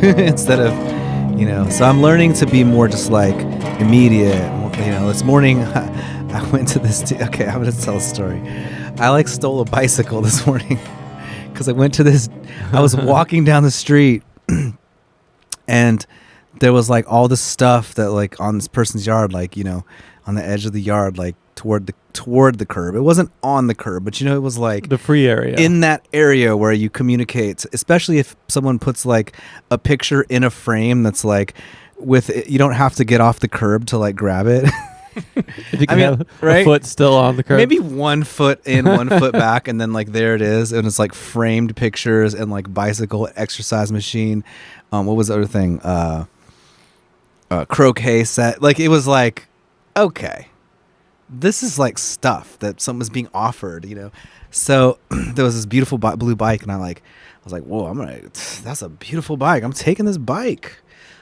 instead of, so I'm learning to be more just like immediate. This morning I went to this, okay, I'm going to tell a story. I stole a bicycle this morning because I went to this, I was walking down the street and there was all this stuff that on this person's yard, on the edge of the yard, toward the curb. It wasn't on the curb, but it was the free area. In that area where you communicate, especially if someone puts a picture in a frame that's with it, you don't have to get off the curb to grab it. If you can have a foot still on the curb. Maybe 1 foot in, 1 foot back, and then there it is, and it's framed pictures and bicycle exercise machine. What was the other thing? Croquet set. It was okay, this is stuff that someone's being offered, So there was this beautiful blue bike, and I was like, whoa, that's a beautiful bike. I'm taking this bike.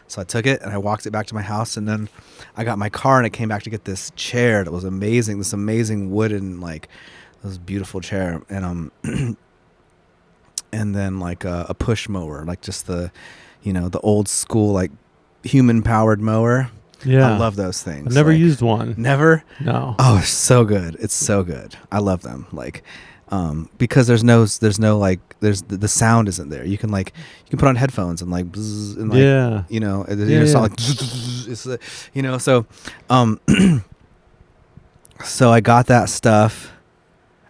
So I took it and I walked it back to my house, and then I got my car and I came back to get this chair that was amazing. This amazing wooden, this beautiful chair, and and then a push mower, just the, the old school human powered mower. Yeah, I love those things. I've never used one. Never? No. Oh, it's so good. It's so good. I love them. Because there's the sound isn't there. You can put on headphones and bzz, and yeah, it's so so I got that stuff.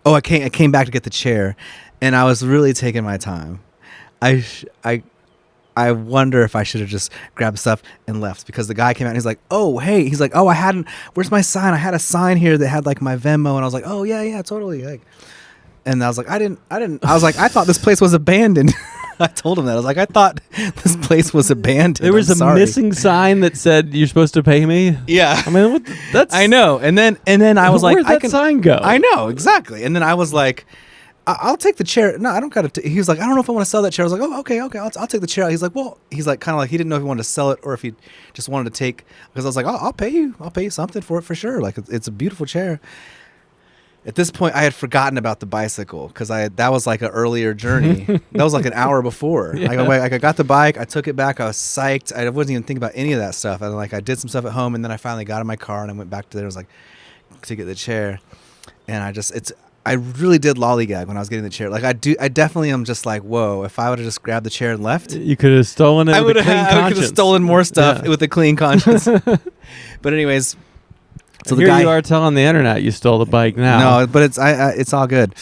Oh, I came back to get the chair, and I was really taking my time. I wonder if I should have just grabbed stuff and left, because the guy came out and he's like, oh, hey, he's like, oh, where's my sign? I had a sign here that had my Venmo, and I was like, oh yeah, totally. And I was like, I was like, I thought this place was abandoned. I told him that. I was like, I thought this place was abandoned. There was a missing sign that said you're supposed to pay me. Yeah. I mean, that's. I know. And then I was like, where'd that sign go? I know, exactly. And then I was like, I'll take the chair. No, I don't got to. He was like, I don't know if I want to sell that chair. I was like, oh, okay. I'll take the chair. He's like, well, kind of he didn't know if he wanted to sell it or if he just wanted to take, because I was like, oh, I'll pay you something for it for sure. It's a beautiful chair. At this point, I had forgotten about the bicycle because that was an earlier journey. That was an hour before. Yeah. I got the bike. I took it back. I was psyched. I wasn't even thinking about any of that stuff. And I did some stuff at home, and then I finally got in my car and I went back to there. I was to get the chair, and I really did lollygag when I was getting the chair. I definitely am just whoa, if I would have just grabbed the chair and left. You could have stolen it with a clean conscience. I could have stolen more stuff with a clean conscience. But anyways, so here you are telling the internet you stole the bike now. No, but it's all good.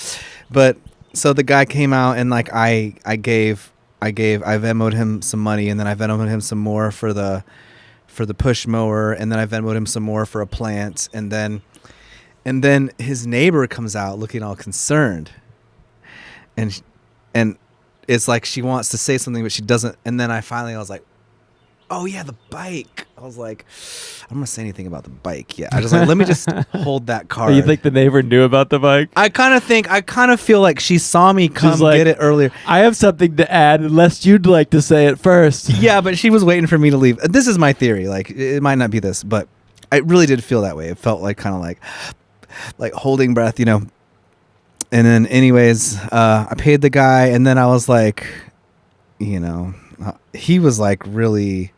But so the guy came out, and I Venmoed him some money, and then I Venmoed him some more for the push mower, and then I Venmoed him some more for a plant, and then his neighbor comes out looking all concerned, and it's she wants to say something, but she doesn't. And then I was like, oh yeah, the bike. I was like, I'm not gonna say anything about the bike yet. I just let me just hold that card. You think the neighbor knew about the bike? I kind of feel like she saw me come get it earlier. I have something to add, unless you'd like to say it first. Yeah, but she was waiting for me to leave. This is my theory. It might not be this, but I really did feel that way. It felt kind of holding breath, And then anyways, I paid the guy, and then I was he was really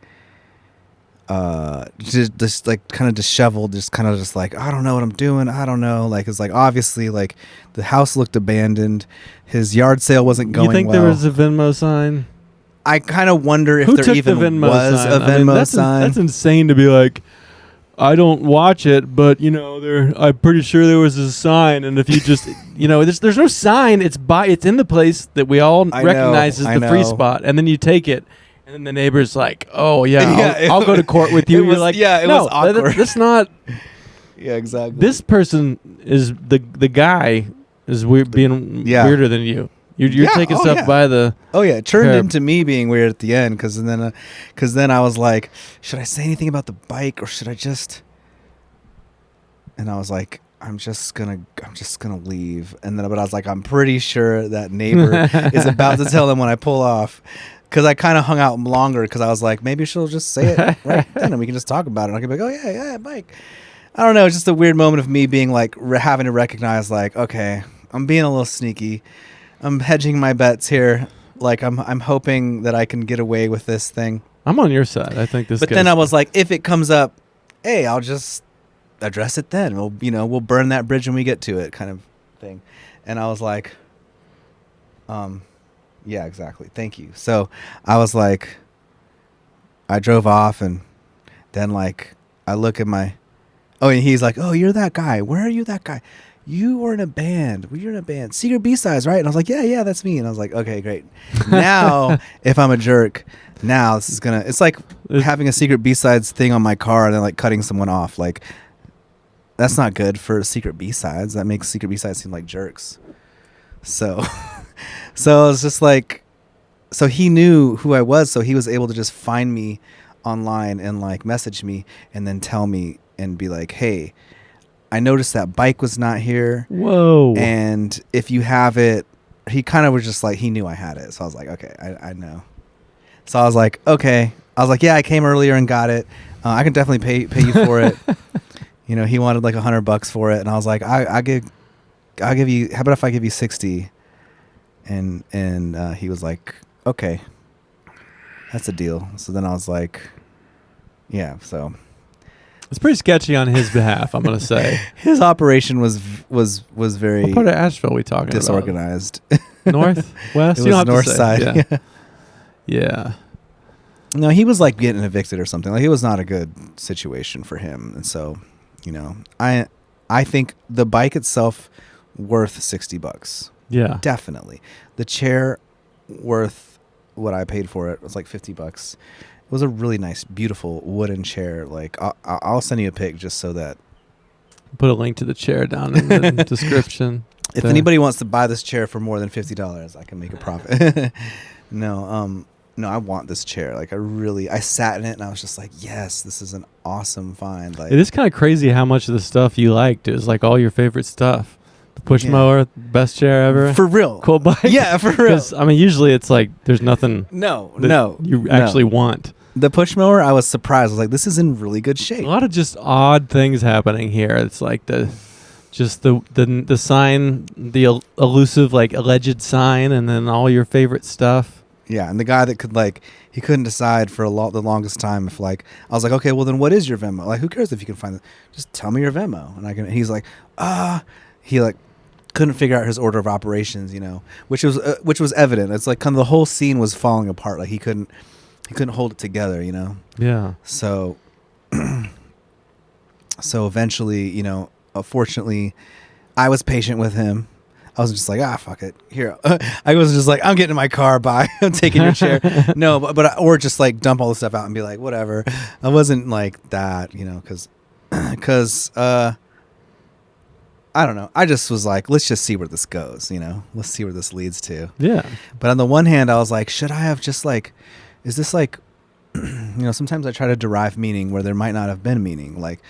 just kind of disheveled, just kind of just I don't know what I'm doing. I don't know. It's obviously the house looked abandoned. His yard sale wasn't going well. You think there was a Venmo sign? I kind of wonder if there even was a Venmo sign. That's insane to be I don't watch it, but I'm pretty sure there was a sign, and if you just, there's no sign. It's in the place that we all recognize as the free spot, and then you take it, and then the neighbor's like, "Oh yeah, I'll go to court with you." You're like, "Yeah, it was awkward." That's not. Yeah, exactly. This person is the guy is being weirder than you. You're taking stuff by the. Oh yeah, it turned into me being weird at the end because then I was like, should I say anything about the bike or should I just? And I was like, I'm just gonna leave. And then, but I was like, I'm pretty sure that neighbor is about to tell them when I pull off. Because I kind of hung out longer because I was like, maybe she'll just say it right then and we can just talk about it. And I can be like, oh yeah, bike. I don't know. It's just a weird moment of me being having to recognize okay, I'm being a little sneaky. I'm hedging my bets here. Like I'm hoping that I can get away with this thing. I'm on your side. I think this. But then I was like, if it comes up, hey, I'll just address it then. We'll burn that bridge when we get to it, kind of thing. And I was like, yeah, exactly. Thank you. So I was like, I drove off, and then like I look at my, and he's like, oh, you're that guy. Where are you, that guy? You were in a band. You're in a band. Secret B-sides, right? And I was like, yeah, that's me. And I was like, okay, great. Now, if I'm a jerk, now this is gonna. It's like having a secret B-sides thing on my car and then like cutting someone off. Like, that's not good for secret B-sides. That makes secret B-sides seem like jerks. So, so it was just like, so he knew who I was, so he was able to just find me online and like message me and then tell me and be like, hey, I noticed that bike was not here. Whoa. And if you have it, he kind of was just like, he knew I had it. So I was like, okay, I know. So I was like, okay. I was like, yeah, I came earlier and got it. I can definitely pay you for it. You know, he wanted like $100 for it. And I was like, I'll give you, how about if I give you 60? And he was like, okay, that's a deal. So then I was like, yeah, so. It's pretty sketchy on his behalf, I'm going to say. His operation was very what part of Asheville are we talking disorganized. About? North? West? It was north side. Yeah. No, he was like getting evicted or something. Like, it was not a good situation for him. And so, you know, I think the bike itself worth $60. Yeah. Definitely. The chair worth what I paid for it. It was like $50. It was a really nice, beautiful wooden chair. Like, I'll send you a pic just so that. Put a link to the chair down in the description. If anybody wants to buy this chair for more than $50, I can make a profit. No, I want this chair. Like, I sat in it and I was just like, yes, this is an awesome find. Like, it is kind of crazy how much of the stuff you liked is like all your favorite stuff. The push mower, best chair ever. For real. Cool bike. Yeah, for real. Because, I mean, usually it's like there's nothing you actually want. The push mower, I was surprised. I was like, this is in really good shape. A lot of just odd things happening here. It's like the sign, the elusive, like, alleged sign, and then all your favorite stuff. Yeah, and the guy that could, like, he couldn't decide for the longest time if, like, I was like, okay, well, then what is your Venmo? Like, who cares if you can find it? Just tell me your Venmo. And he's like, he, like, couldn't figure out his order of operations, you know, which was evident. It's like kind of the whole scene was falling apart. Like, he couldn't hold it together, you know? Yeah. So eventually, you know, fortunately, I was patient with him. I was just like, fuck it. Here. I was just like, I'm getting in my car. Bye. I'm taking your chair. No, or just like dump all the stuff out and be like, whatever. I wasn't like that, you know, because I don't know. I just was like, let's just see where this goes, you know? Let's see where this leads to. Yeah. But on the one hand, I was like, should I have just like, is this like, you know, sometimes I try to derive meaning where there might not have been meaning. Like,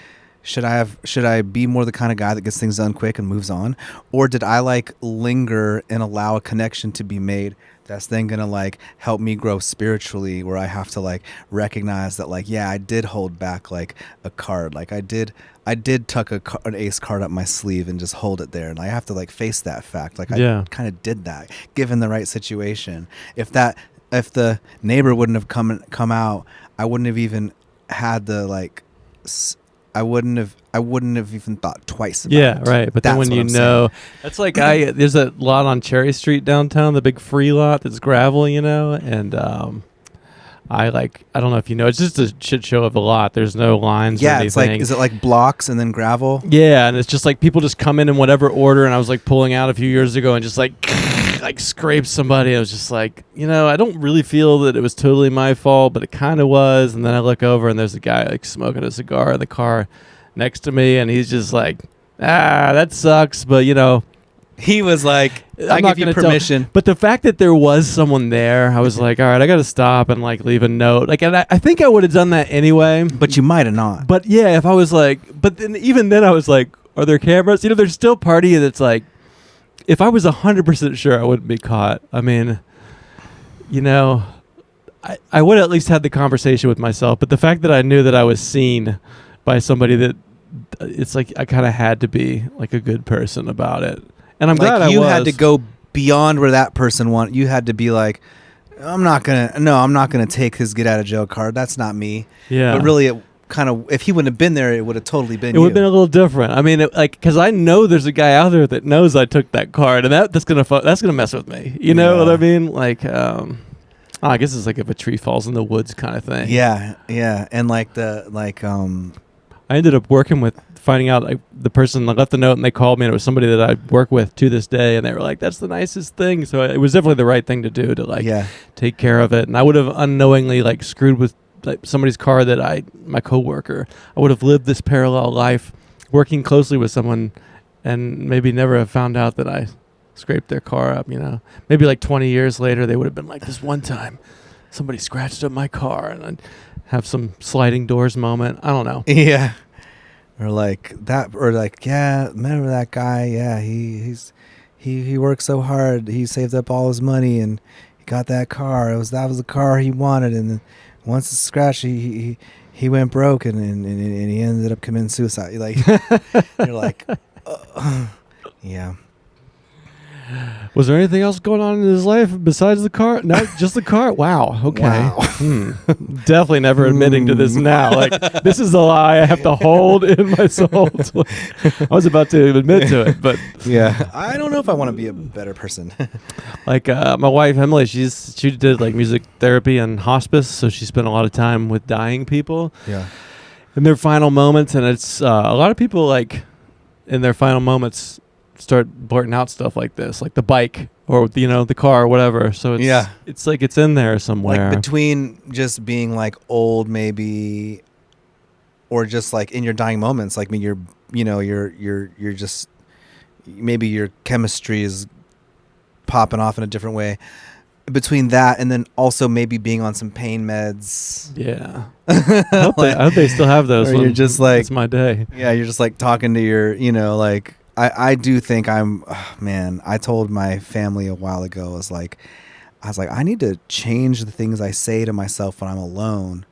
should I be more the kind of guy that gets things done quick and moves on? Or did I like linger and allow a connection to be made that's then going to like help me grow spiritually, where I have to like recognize that like, yeah, I did hold back like a card. Like I did tuck an ace card up my sleeve and just hold it there. And I have to like face that fact. Like I kind of did that given the right situation. If the neighbor wouldn't have come out, I wouldn't have even had the like, I wouldn't have even thought twice about it. Yeah, right. But then when you know, that's like there's a lot on Cherry Street downtown, the big free lot that's gravel, you know, and I don't know if you know, it's just a shit show of a lot. There's no lines or anything. It's like, is it like blocks and then gravel? Yeah, and it's just like people just come in whatever order, and I was like pulling out a few years ago and just like scrape somebody. I was just like, you know, I don't really feel that it was totally my fault, but it kind of was. And then I look over and there's a guy like smoking a cigar in the car next to me, and he's just like, that sucks, but you know, he was like, I give you permission. But the fact that there was someone there, I was like, all right, I got to stop and like leave a note. Like, and I think I would have done that anyway. But you might have not. But yeah, if I was like, but then even then I was like, are there cameras? You know, there's still part of you that's like, if I was 100% sure, I wouldn't be caught. I mean, you know, I would have at least had the conversation with myself. But the fact that I knew that I was seen by somebody, that it's like I kind of had to be like a good person about it. And I'm glad I was. You had to go beyond where that person wanted. You had to be like, I'm not gonna take his get out of jail card. That's not me. Yeah. But really, it kind of, if he wouldn't have been there, it would have totally been. It would have been a little different. I mean, because I know there's a guy out there that knows I took that card, and that's gonna mess with me. You know what I mean? Like, I guess it's like if a tree falls in the woods kind of thing. Yeah, and I ended up finding out like the person left the note, and they called me, and it was somebody that I work with to this day, and they were like, "That's the nicest thing." So it was definitely the right thing to do to take care of it. And I would have unknowingly like screwed with like somebody's car that my coworker. I would have lived this parallel life, working closely with someone, and maybe never have found out that I scraped their car up. Maybe like 20 years later, they would have been like, "This one time, somebody scratched up my car," and I'd have some sliding doors moment. I don't know. Yeah. Or like that, or like, yeah, remember that guy? Yeah, he worked so hard. He saved up all his money and he got that car. That was the car he wanted. And then once it's scratched, he went broke and he ended up committing suicide. Like you're like, yeah. Was there anything else going on in his life besides the car? No, just the car? Wow. Okay. Wow. Definitely never admitting to this now. Like, this is a lie I have to hold in my soul. I was about to admit to it, but... Yeah. I don't know if I want to be a better person. Like, my wife, Emily, she did, like, music therapy and hospice, so she spent a lot of time with dying people. Yeah. In their final moments, and it's... a lot of people, like, in their final moments... start blurting out stuff like this, like the bike or the car or whatever. So it's like it's in there somewhere. Like between just being like old maybe, or just like in your dying moments, like you're just maybe your chemistry is popping off in a different way. Between that and then also maybe being on some pain meds. Yeah. I hope they still have those. You're just like, it's my day. Yeah, you're just like talking to your, like. I do think I told my family a while ago, I was like, I need to change the things I say to myself when I'm alone,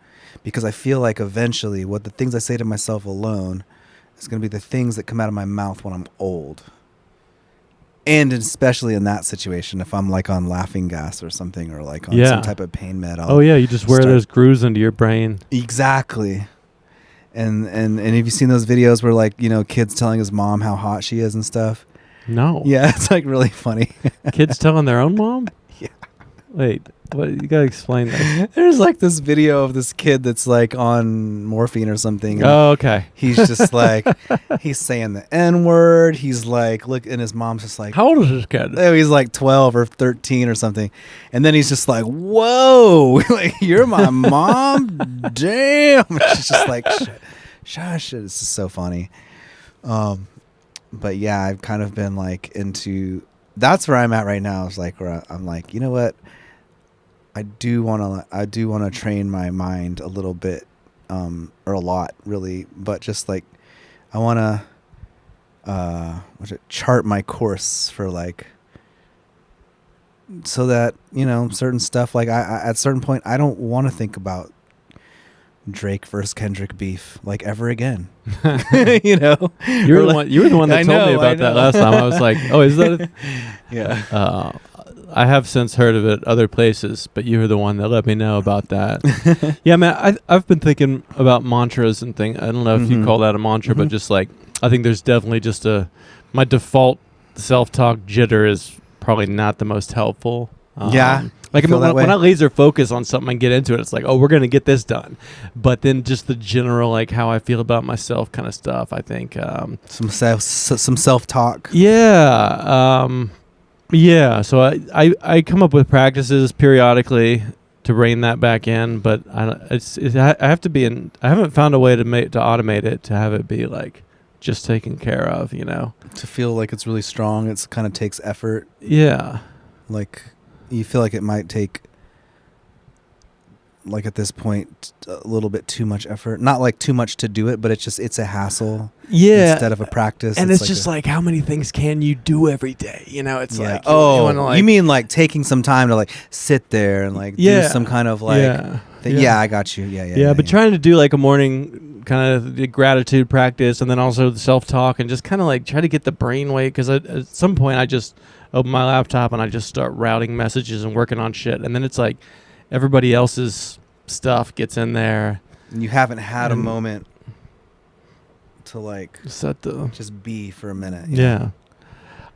because I feel like eventually the things I say to myself alone is going to be the things that come out of my mouth when I'm old. And especially in that situation, if I'm like on laughing gas or something, or like on some type of pain med. You just wear those grooves into your brain. Exactly. And have you seen those videos where like, kids telling his mom how hot she is and stuff? No. Yeah, it's like really funny. Kids telling their own mom? Yeah. Wait, what? You gotta explain that. There's like this video of this kid that's like on morphine or something. Oh, okay. He's just like, he's saying the N-word. He's like, look, and his mom's just like, how old is this kid? Oh, he's like 12 or 13 or something. And then he's just like, whoa, like, you're my mom? Damn. She's just like, shush. This is so funny. But yeah, I've kind of been like that's where I'm at right now. It's like where I'm like, you know what? I do want to train my mind a little bit, or a lot really, but just like, I want to, chart my course for like, so that, certain stuff, like at a certain point, I don't want to think about Drake versus Kendrick beef like ever again. You were the one that told me about that last time. I was like, oh, is that yeah. I have since heard of it other places, but you were the one that let me know about that. Yeah, man, I've been thinking about mantras and things. I don't know if you call that a mantra, but just like, I think there's definitely just my default self-talk jitter is probably not the most helpful. Like when I laser focus on something and get into it, it's like, oh, we're going to get this done. But then just the general, like how I feel about myself kind of stuff, I think. Some self-talk. Yeah. Yeah. So I come up with practices periodically to rein that back in, but I haven't found a way to automate it, to have it be like just taken care of, To feel like it's really strong. It's kind of takes effort. Yeah. Like, you feel like it might take, like at this point, a little bit too much effort. Not like too much to do it, but it's a hassle. Yeah. Instead of a practice. And it's just like, how many things can you do every day? It's like, you mean like taking some time to like sit there and like do some kind of like thing. Yeah, I got you. Yeah. But trying to do like a morning kind of the gratitude practice, and then also the self-talk, and just kind of like try to get the brain weight, because at some point open my laptop and I just start routing messages and working on shit. And then it's like everybody else's stuff gets in there. And you haven't had a moment to like set the just be for a minute. Yeah.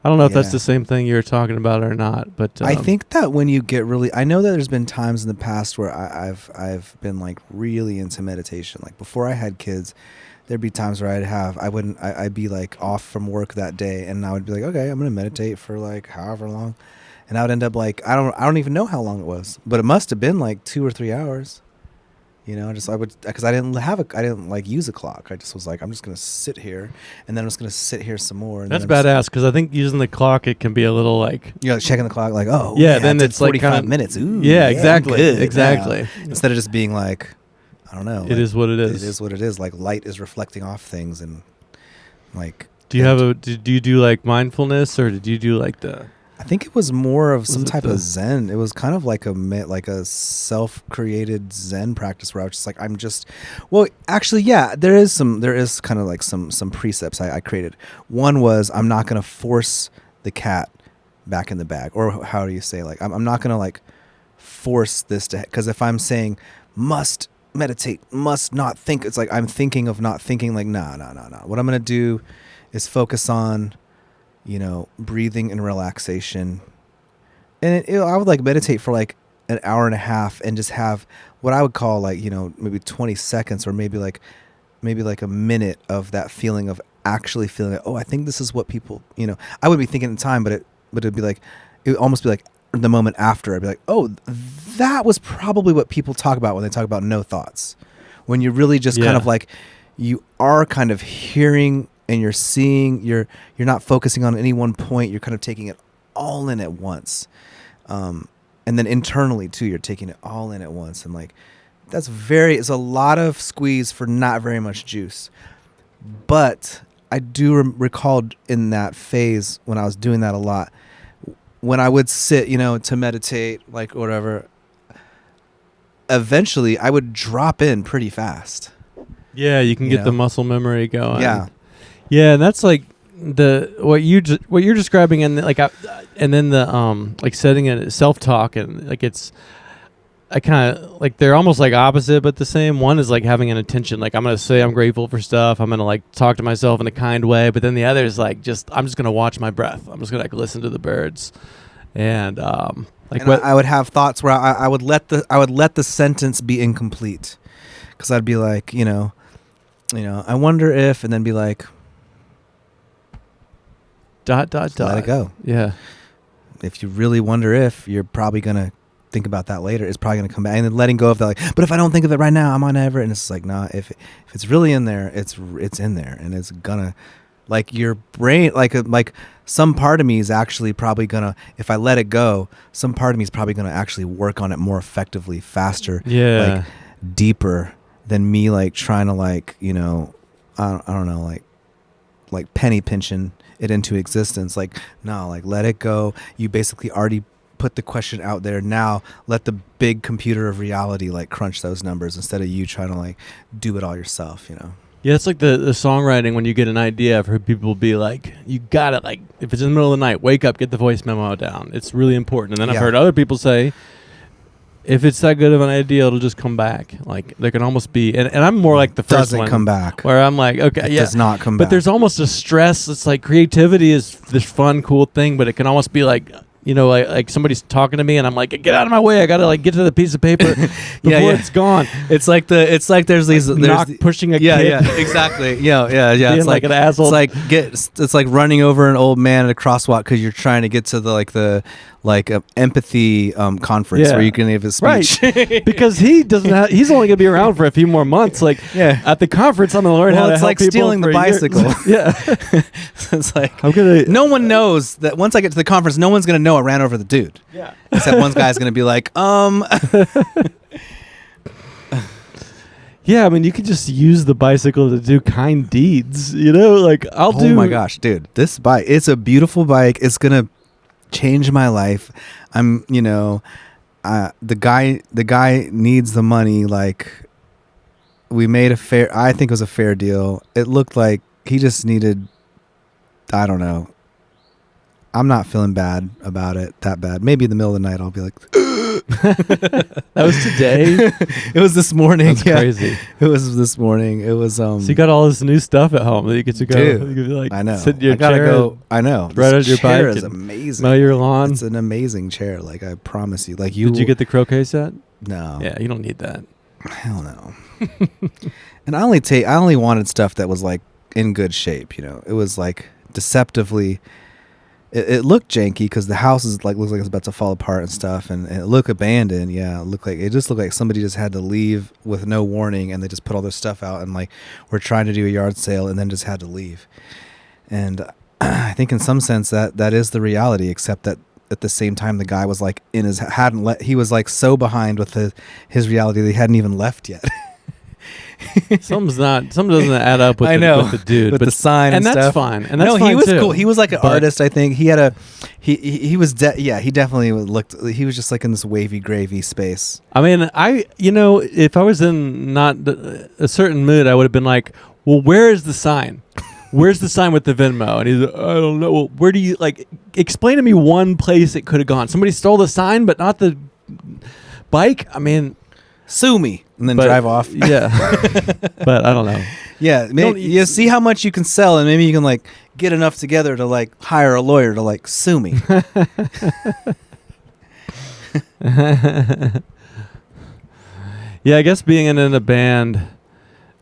I don't know if that's the same thing you're talking about or not, but I think that when you get really, I know that there's been times in the past where I've been like really into meditation. Like before I had kids, there'd be times where I'd be like off from work that day, and I would be like, okay, I'm gonna meditate for like however long, and I would end up like I don't even know how long it was, but it must have been like 2 or 3 hours. You know, because I didn't like use a clock. I just was like, I'm just going to sit here, and then I'm just going to sit here some more. And that's badass, because I think using the clock, it can be a little like... You're like checking the clock like, oh, yeah, then it's 45 like 45 minutes. Ooh, yeah, exactly. Good. Exactly. Yeah. Instead of just being like, I don't know. It is what it is. It is what it is. Like light is reflecting off things, and like... Do you do like mindfulness, or did you do like the... I think it was more of some type of Zen. It was kind of like a self-created Zen practice where I was just like, well, actually, yeah, there is kind of like some precepts I created. One was I'm not going to force the cat back in the bag, or how do you say, like, I'm not going to like force this to, because if I'm saying must meditate, must not think, it's like I'm thinking of not thinking, like, no. What I'm going to do is focus on, you know, breathing and relaxation. And I would like meditate for like an hour and a half and just have what I would call like, you know, maybe 20 seconds or maybe like a minute of that feeling of actually feeling like, oh, I think this is what people, you know, I would be thinking at the time, but it'd be like, it would almost be like the moment after I'd be like, oh, that was probably what people talk about when they talk about no thoughts. When you're really just kind of like, you are kind of hearing and you're seeing, you're not focusing on any one point. You're kind of taking it all in at once. And then internally too, you're taking it all in at once. And like, it's a lot of squeeze for not very much juice. But I do recall in that phase when I was doing that a lot, when I would sit, you know, to meditate, like whatever, eventually I would drop in pretty fast. Yeah. You can get the muscle memory going. Yeah. Yeah, and that's like what you're describing, and like and then the like setting a self-talk, and like I kind of like they're almost like opposite but the same. One is like having an intention, like I'm gonna say I'm grateful for stuff. I'm gonna like talk to myself in a kind way, but then the other is like I'm just gonna watch my breath. I'm just gonna like listen to the birds, and like and I would have thoughts where I would let the sentence be incomplete, because I'd be like, you know, I wonder if, and then be like. ... Let it go. Yeah. If you really wonder if, you're probably going to think about that later. It's probably going to come back. And then letting go of that, like, but if I don't think of it right now, I might never. And it's like, nah, if it's really in there, it's in there. And it's going to, like your brain, like some part of me is actually probably going to, if I let it go, some part of me is probably going to actually work on it more effectively, faster, like deeper than me, like trying to like, you know, I don't know, like penny pinching it into existence. Like, no, like let it go. You basically already put the question out there. Now let the big computer of reality like crunch those numbers instead of you trying to like do it all yourself, you know? Yeah, it's like the songwriting when you get an idea. I've heard people be like, you got it. Like if it's in the middle of the night, wake up, get the voice memo down. It's really important. And then I've heard other people say, if it's that good of an idea, it'll just come back. Like there can almost be, and I'm more like the first one. Doesn't come back. Where I'm like, okay, it does not come back. But there's almost a stress. It's like creativity is this fun, cool thing, but it can almost be like, you know, like somebody's talking to me and I'm like, get out of my way. I got to like get to the piece of paper before it's gone. It's like there's these, pushing a kid. Yeah, exactly. Yeah. It's like an asshole. It's like running over an old man at a crosswalk because you're trying to get to the empathy conference where you can give a speech. Right. Because he doesn't he's only going to be around for a few more months. Like at the conference, I'm going to learn how to help people. It's like stealing the bicycle. Yeah. It's like, no one knows that once I get to the conference, no one's going to know I ran over the dude. Yeah. Except one guy's going to be like, Yeah, I mean, you could just use the bicycle to do kind deeds, you know? Like, Oh my gosh, dude. This bike, it's a beautiful bike. It's going to change my life. I'm, you know, the guy needs the money. Like, we made I think it was a fair deal. It looked like he just needed, I don't know, I'm not feeling bad about it, that bad. Maybe in the middle of the night I'll be like, that was today? It was this morning. That's crazy. It was this morning. It was So you got all this new stuff at home that you get to go. Dude, you could, like, I know. sit in your I gotta chair. go. I know. Right on your chair bike is and amazing. mow your lawn. It's an amazing chair. Like, I promise you. Like, you. Did you get the croquet set? No. Yeah, you don't need that. Hell no. And I only wanted stuff that was like in good shape. You know, it was like deceptively. It looked janky because the house is like looks like it's about to fall apart and stuff, and it looked abandoned. Yeah, it just looked like somebody just had to leave with no warning, and they just put all their stuff out and like we're trying to do a yard sale and then just had to leave. And I think in some sense that is the reality, except that at the same time the guy was like he was like so behind with his reality that he hadn't even left yet. Something doesn't add up with, with the dude, with but the sign and that's stuff. fine. And that's fine he was too. cool. He was like an But- artist. I think he had he was he definitely looked. He was just like in this wavy gravy space. I mean, if I was in not a certain mood, I would have been like, well, where is the sign? Where's the sign with the Venmo? And he's like, I don't know. Well, where do you explain to me one place it could have gone? Somebody stole the sign, but not the bike. I mean, Sue me and then drive off. Yeah, but I don't know. Yeah, maybe you see how much you can sell, and maybe you can like get enough together to like hire a lawyer to like sue me. Yeah, I guess being in a band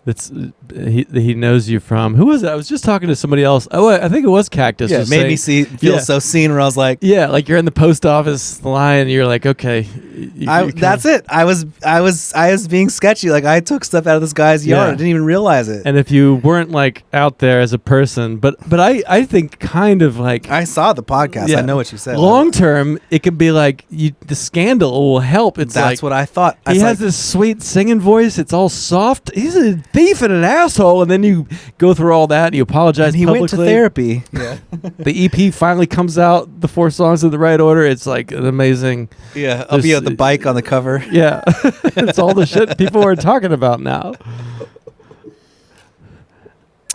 that's he knows you from. Who was it? I was just talking to somebody else. Oh, I think it was Cactus. Yeah, it made me feel so seen. Where I was like, yeah, like you're in the post office line. And you're like, okay, that's it. I was being sketchy. Like I took stuff out of this guy's yard. I didn't even realize it. And if you weren't like out there as a person, but I think kind of like I saw the podcast. Yeah. I know what you said. Long term, it could be like the scandal will help. It's that's what I thought. He has this sweet singing voice. It's all soft. He's a thief and an asshole. And then you go through all that and you apologize and he publicly. went to therapy. Yeah. The EP finally comes out, the 4 songs in the right order. It's like an amazing. Yeah, I'll be on the bike on the cover. Yeah. It's all the shit people are talking about now.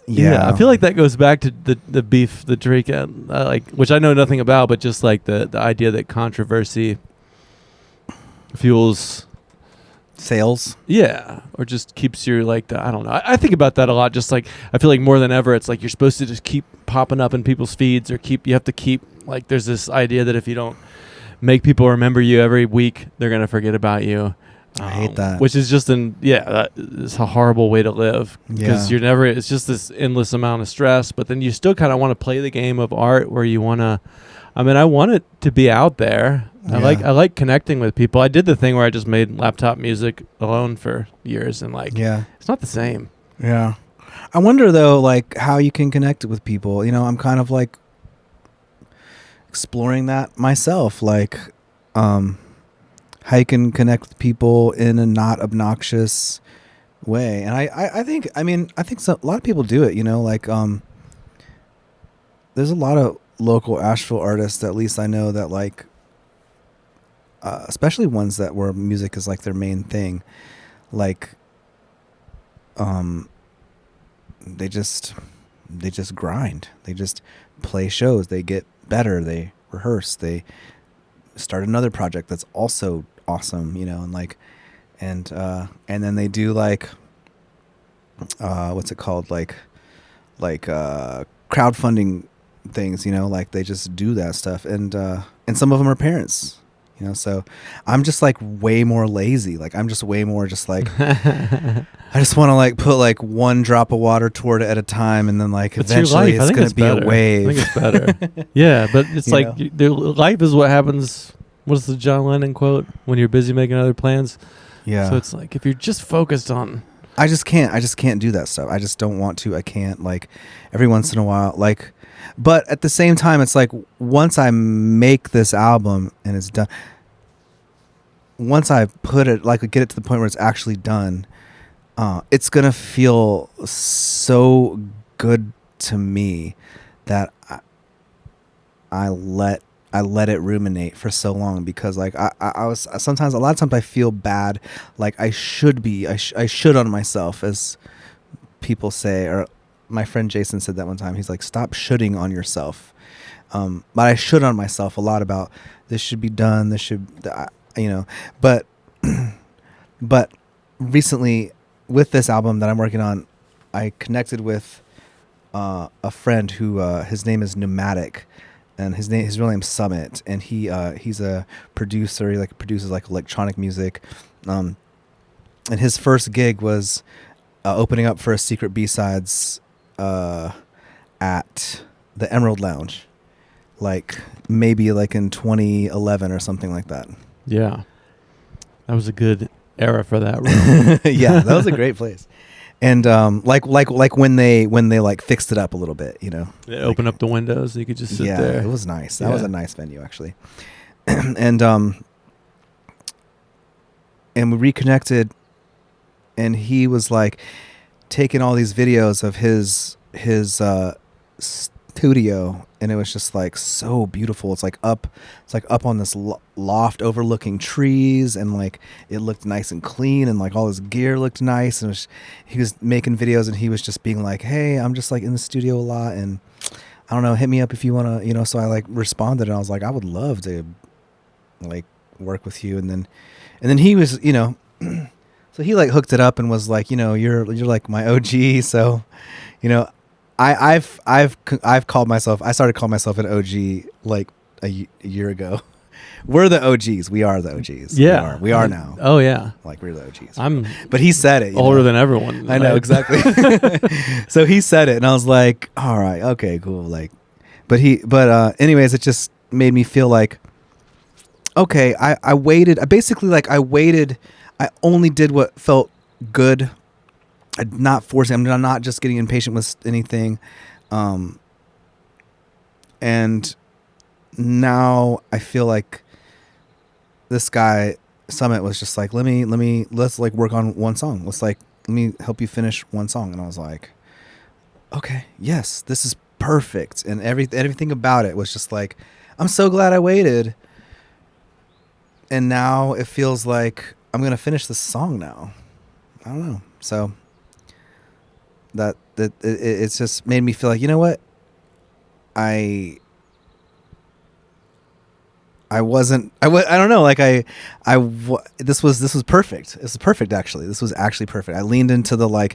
Yeah, I feel like that goes back to the beef, the Drake, which I know nothing about, but just like the idea that controversy fuels sales. Yeah, or just keeps your I don't know. I think about that a lot. Just like I feel like more than ever, it's like you're supposed to just keep popping up in people's feeds, or you have to keep like there's this idea that if you don't make people remember you every week, they're gonna forget about you. I hate that. Which is just that is a horrible way to live because you're never. It's just this endless amount of stress. But then you still kind of want to play the game of art where you want to. I mean, I want it to be out there. I like connecting with people. I did the thing where I just made laptop music alone for years, and it's not the same. Yeah, I wonder though, like how you can connect with people. You know, I'm kind of like exploring that myself, like how you can connect with people in a not obnoxious way. And I think a lot of people do it. You know, like there's a lot of local Asheville artists, at least I know, that like. Especially ones where music is like their main thing, like, they just grind. They just play shows. They get better. They rehearse. They start another project that's also awesome, you know, and then they do like, what's it called? Like crowdfunding things, you know, like they just do that stuff, and some of them are parents. You know, so I'm just like way more lazy. Like I'm just way more just like I just want to like put like one drop of water toward it at a time, and then like eventually it's going to be a wave. I think it's better. Yeah, but it's life is what happens. What's the John Lennon quote? When you're busy making other plans. Yeah. So it's like if you're just focused on. I just can't do that stuff. I just don't want to. I can't, like every once in a while, like. But at the same time, it's like once I make this album and it's done, once I put it, like get it to the point where it's actually done, it's going to feel so good to me that I let it ruminate for so long, because like I was sometimes, a lot of times I feel bad, like I should on myself, as people say, or my friend Jason said that one time. He's like, stop shoulding on yourself. But I should on myself a lot about this should be done. This should, but recently with this album that I'm working on, I connected with a friend who his name is Pneumatic, and his real name's Summit, and he's a producer. He produces electronic music, and his first gig was opening up for a Secret B-Sides at the Emerald Lounge, maybe in 2011 or something like that. Yeah, that was a good era for that room. Yeah, that was a great place. And when they fixed it up a little bit, They opened up the windows so you could just sit there. It was nice. That was a nice venue actually. And we reconnected, and he was taking all these videos of his studio, and it was just so beautiful. It's up on this loft overlooking trees, and it looked nice and clean, and all his gear looked nice, and he was making videos, and he was just being hey, I'm just in the studio a lot, and I don't know, hit me up if you want to, so I responded, and I was I would love to work with you. And then he was, so he hooked it up and was you're my OG. So, I've called myself, I started calling myself an OG a year ago. We're the OGs. We are the OGs. Yeah. We are now. Oh yeah. We're the OGs. But he said it. Older than everyone. I know, exactly. So he said it, and I was all right, okay, cool. But anyways, it just made me feel okay, I waited. I waited. I only did what felt good. I'm not forcing. I'm not just getting impatient with anything. And now I feel this guy Summit was just let's work on one song. Let me help you finish one song. And I was okay, yes, this is perfect. And everything about it was just I'm so glad I waited. And now it feels I'm going to finish this song now. I don't know. So it's just made me feel you know what? I don't know. This was perfect. This is perfect. Actually, this was actually perfect. I leaned into the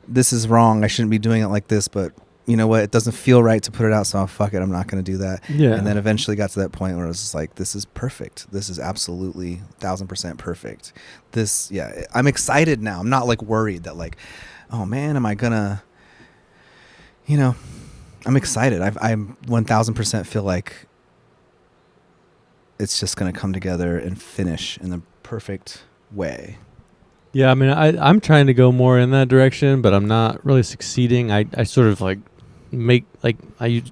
this is wrong. I shouldn't be doing it like this, but you know what? It doesn't feel right to put it out. So fuck it. I'm not going to do that. Yeah. And then eventually got to that point where I was just this is perfect. This is absolutely 1,000% perfect. I'm excited now. I'm not worried that oh man, am I gonna, I'm excited. I'm 1,000% feel it's just going to come together and finish in the perfect way. Yeah, I mean, I'm trying to go more in that direction, but I'm not really succeeding. I sort of I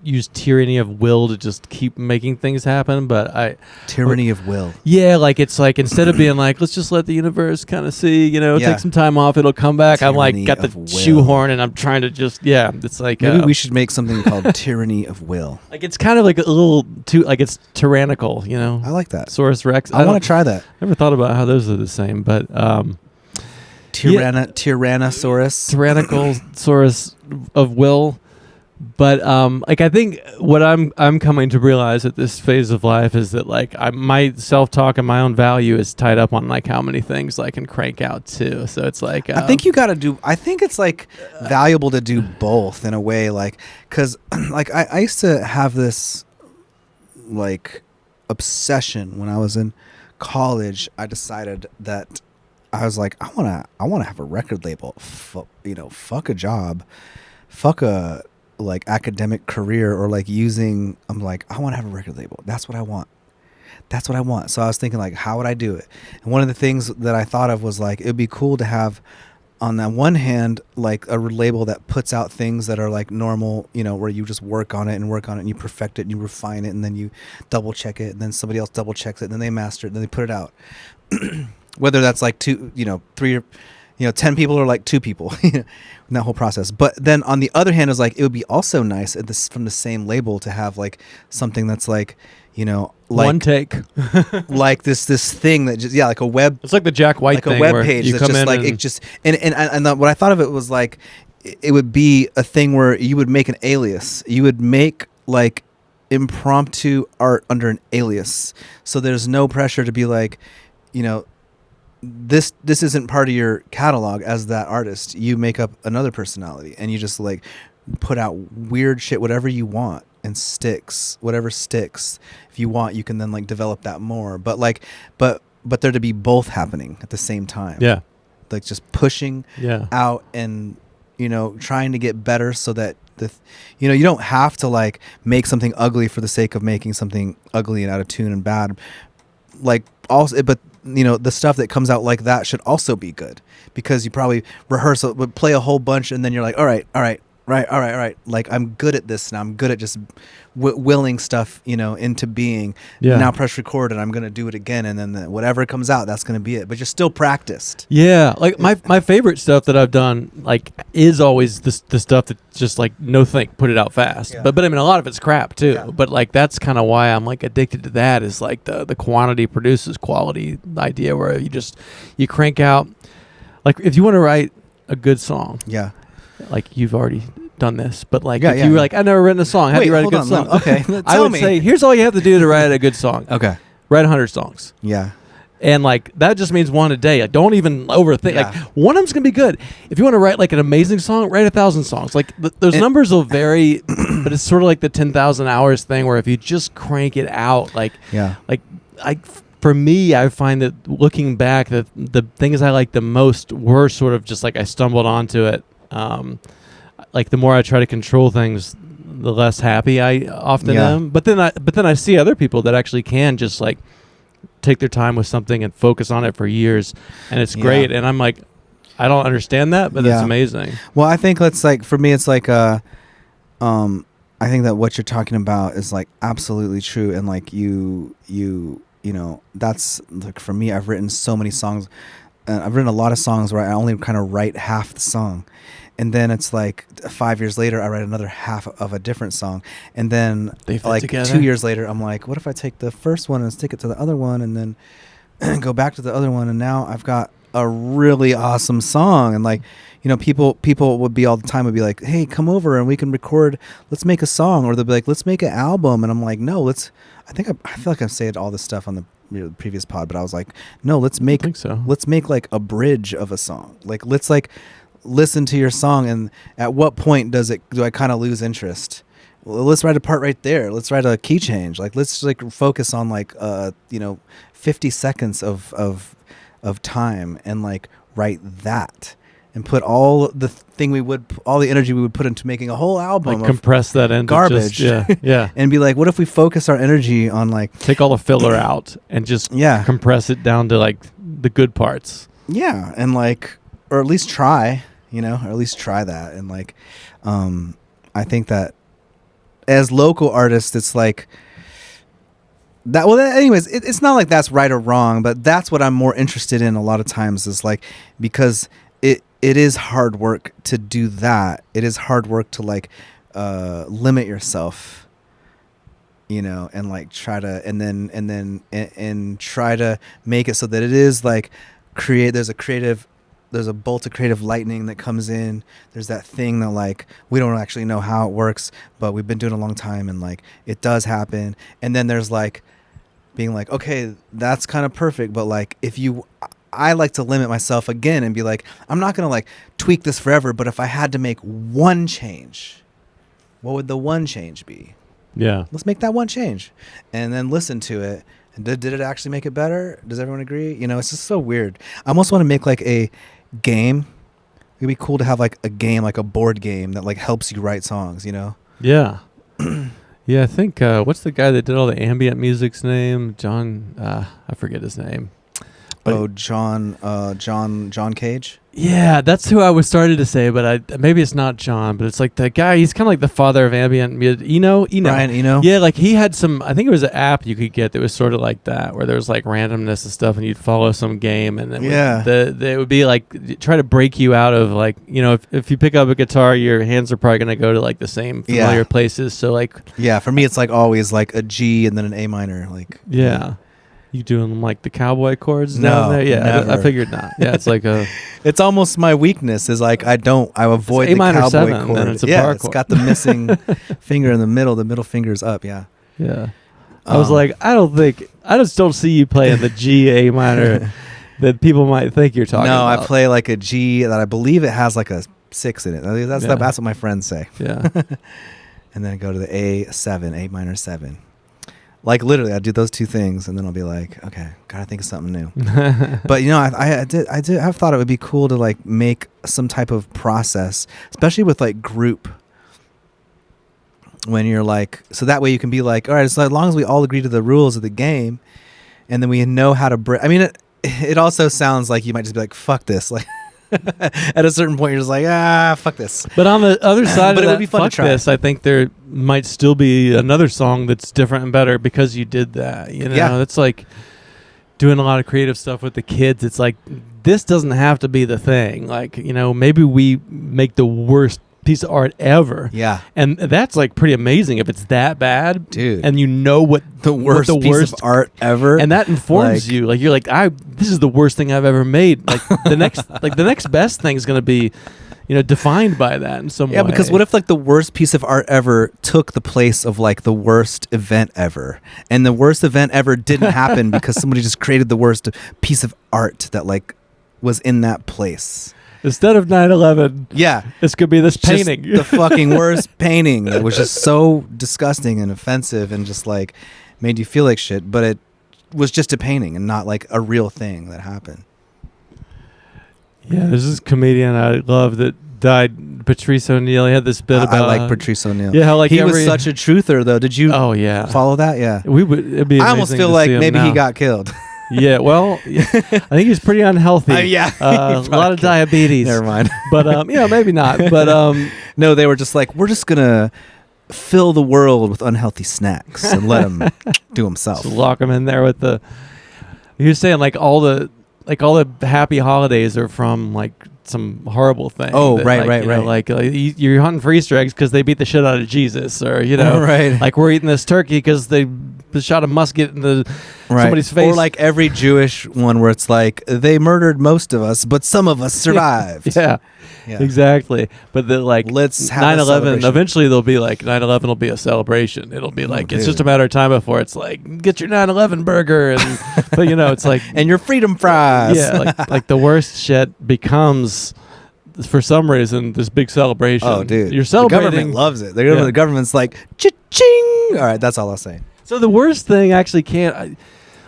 use tyranny of will to just keep making things happen, but tyranny of will. Yeah, it's instead of being let's just let the universe kind of see, take some time off, it'll come back. Tyranny I'm got the shoehorn, and I'm trying to just it's maybe we should make something called tyranny of will. It's kind of a little too it's tyrannical, I like that. Saurus Rex. I want to try that. I never thought about how those are the same, but Tyrannosaurus. Tyrannical Saurus of will. But I think what I'm coming to realize at this phase of life is that my self-talk and my own value is tied up on how many things I can crank out too. So it's I think you got to do. I think it's valuable to do both in a way, because I used to have this obsession when I was in college. I decided that I was I want to have a record label. Fuck a job. Fuck a academic career or using. I'm I want to have a record label. That's what I want. So I was thinking how would I do it? And one of the things that I thought of was it would be cool to have on that one hand a label that puts out things that are normal, where you just work on it and you perfect it and you refine it and then you double check it and then somebody else double checks it and then they master it and then they put it out. Whether that's 2, 3 or 10 people or 2 people in that whole process. But then on the other hand, it was it would be also nice from the same label to have something that's one take, this thing that just a web. It's the Jack White thing, a web page that's just it just and what I thought of it was it would be a thing where you would make an alias. You would make impromptu art under an alias. So there's no pressure to be like, this isn't part of your catalog as that artist. You make up another personality and you just like put out weird shit, whatever you want, and whatever sticks. If you want, you can then like develop that more. But there to be both happening at the same time. Yeah. Like just pushing out and, trying to get better so that you don't have to like make something ugly for the sake of making something ugly and out of tune and bad. Like also, but the stuff that comes out like that should also be good, because you probably rehearse, play a whole bunch, and then you're like, all right. Like, I'm good at this now. I'm good at just willing stuff, into being. Yeah. Now press record, and I'm going to do it again. And then whatever comes out, that's going to be it. But you're still practiced. Yeah. Like my favorite stuff that I've done, like, is always the stuff that just like, no think, put it out fast. Yeah. But I mean, a lot of it's crap too. Yeah. But like, that's kind of why I'm like addicted to that, is like the quantity produces quality idea, where you crank out, like, if you want to write a good song. Yeah. Like, you've already done this, but like, if you were like, I've never written a song. How do you write a good song? Okay. I would say, here's all you have to do to write a good song. Okay. Write 100 songs. Yeah. And like, that just means one a day. Like, don't even overthink. Yeah. Like, one of them's going to be good. If you want to write like an amazing song, write 1,000 songs. Like, those numbers will vary, but it's sort of like the 10,000 hours thing, where if you just crank it out, for me, I find that looking back, that the things I like the most were sort of just like I stumbled onto it. Like, the more I try to control things, the less happy I often am. But then I see other people that actually can just like take their time with something and focus on it for years, and it's great. And I'm like, I don't understand that, but it's amazing. Well, I think that's like, for me, it's like I think that what you're talking about is like absolutely true, and like you that's like, for me, I've written so many songs. I've written a lot of songs where I only kind of write half the song. And then it's like 5 years later, I write another half of a different song. And then like together. 2 years later, I'm like, what if I take the first one and stick it to the other one, and then go back to the other one? And now I've got a really awesome song. And like, people would be all the time would be like, hey, come over and we can record. Let's make a song. Or they'll be like, let's make an album. And I'm like, no, I feel like I've said all this stuff on the previous pod, but I was like, no, let's make like a bridge of a song. Like, let's like listen to your song, and at what point do I kind of lose interest? Well, let's write a part right there. Let's write a key change. Like, let's like focus on like 50 seconds of time, and like write that, and put all the energy we would put into making a whole album, like compress that into garbage, and be like, what if we focus our energy on like take all the filler out and just compress it down to like the good parts, and like, or at least try, or at least try that. And like, I think that as local artists, it's like that. Well, anyways, it's not like that's right or wrong, but that's what I'm more interested in a lot of times, is like, because it is hard work to do that. It is hard work to like limit yourself, and like try to, and try to make it so that it is like there's a bolt of creative lightning that comes in. There's that thing that like, we don't actually know how it works, but we've been doing it a long time, and like, it does happen. And then there's like being like, okay, that's kind of perfect, but like, I like to limit myself again and be like, I'm not going to like tweak this forever, but if I had to make one change, what would the one change be? Yeah. Let's make that one change, and then listen to it. And did it actually make it better? Does everyone agree? It's just so weird. I almost want to make like a game. It'd be cool to have like a game, like a board game that like helps you write songs, Yeah. Yeah, I think, what's the guy that did all the ambient music's name? John, I forget his name. But John Cage? Yeah, that's who I was starting to say, but maybe it's not John, but it's like the guy, he's kind of like the father of ambient music. Eno? Ryan Eno? Yeah, like he had I think it was an app you could get that was sort of like that, where there was like randomness and stuff, and you'd follow some game, and then it would be like, try to break you out of like, if you pick up a guitar, your hands are probably going to go to like the same familiar places. So like... Yeah, for me it's like always like a G and then an A minor. Like... Yeah. You doing like the cowboy chords? No, there? Yeah, I figured not. Yeah, it's like a. It's almost my weakness. Is like I avoid the cowboy chord. It's a bar chord. It's got the missing finger in the middle. The middle finger's up. Yeah. Yeah. I was like, I just don't see you playing the G, A minor that people might think you're talking about. No, I play like a G that I believe it has like a 6 in it. That's what my friends say. Yeah. And then I go to the A7, A minor 7. Like literally, I do those two things, and then I'll be like, okay, gotta think of something new. But you know, I have thought it would be cool to like make some type of process, especially with like group. When you're like, so that way you can be like, all right, so as long as we all agree to the rules of the game, and then we know how to break. I mean, it also sounds like you might just be like, fuck this, like. At a certain point, you're just like, fuck this. But on the other side but of it that, would be fun fuck to try. this, I think there might still be another song that's different and better because you did that. You know, Yeah. It's like doing a lot of creative stuff with the kids. It's like, this doesn't have to be the thing. Like, you know, maybe we make the worst piece of art ever. Yeah. And that's like pretty amazing if it's that bad. Dude. And you know what The worst piece of art ever. and that informs you. Like, you're like, this is the worst thing I've ever made. Like the next best thing is going to be, you know, defined by that in some way. Yeah, because what if like the worst piece of art ever took the place of like the worst event ever, and the worst event ever didn't happen because somebody just created the worst piece of art that like was in that place. Instead of 9/11, Yeah, this could be this just painting. the fucking worst painting that was just so disgusting and offensive and just like made you feel like shit, but it was just a painting and not like a real thing that happened. Yeah, there's this comedian I love that died, Patrice O'Neill. He had this bit about. I like Patrice O'Neill. Yeah, how like he was such a truther, though. Did you? Oh yeah, follow that? Yeah, it'd be I almost amazing feel to like see him maybe he now. got killed. Yeah, well, I think he's pretty unhealthy. Yeah, a lot of diabetes. Never mind. But maybe not. But no, they were just like, we're just gonna fill the world with unhealthy snacks and let him do himself. just lock him in there with the. He was saying like all the happy holidays are from like some horrible thing. Oh, that, right. you know, like you're hunting for Easter eggs because they beat the shit out of Jesus, or you know, right. like we're eating this turkey because they shot a musket in somebody's face. Or like every Jewish one where it's like they murdered most of us, but some of us survived. Yeah, exactly. But the like let's have 9/11. Eventually, they'll be like 9/11 will be a celebration. It'll be like it's just a matter of time before it's like get your 9/11 burger, and but you know it's like and your freedom fries. Yeah, like the worst shit becomes for some reason this big celebration. Oh, dude, you're celebrating. The government loves it. The government's like cha-ching. All right, that's all I'll say. So the worst thing actually can't.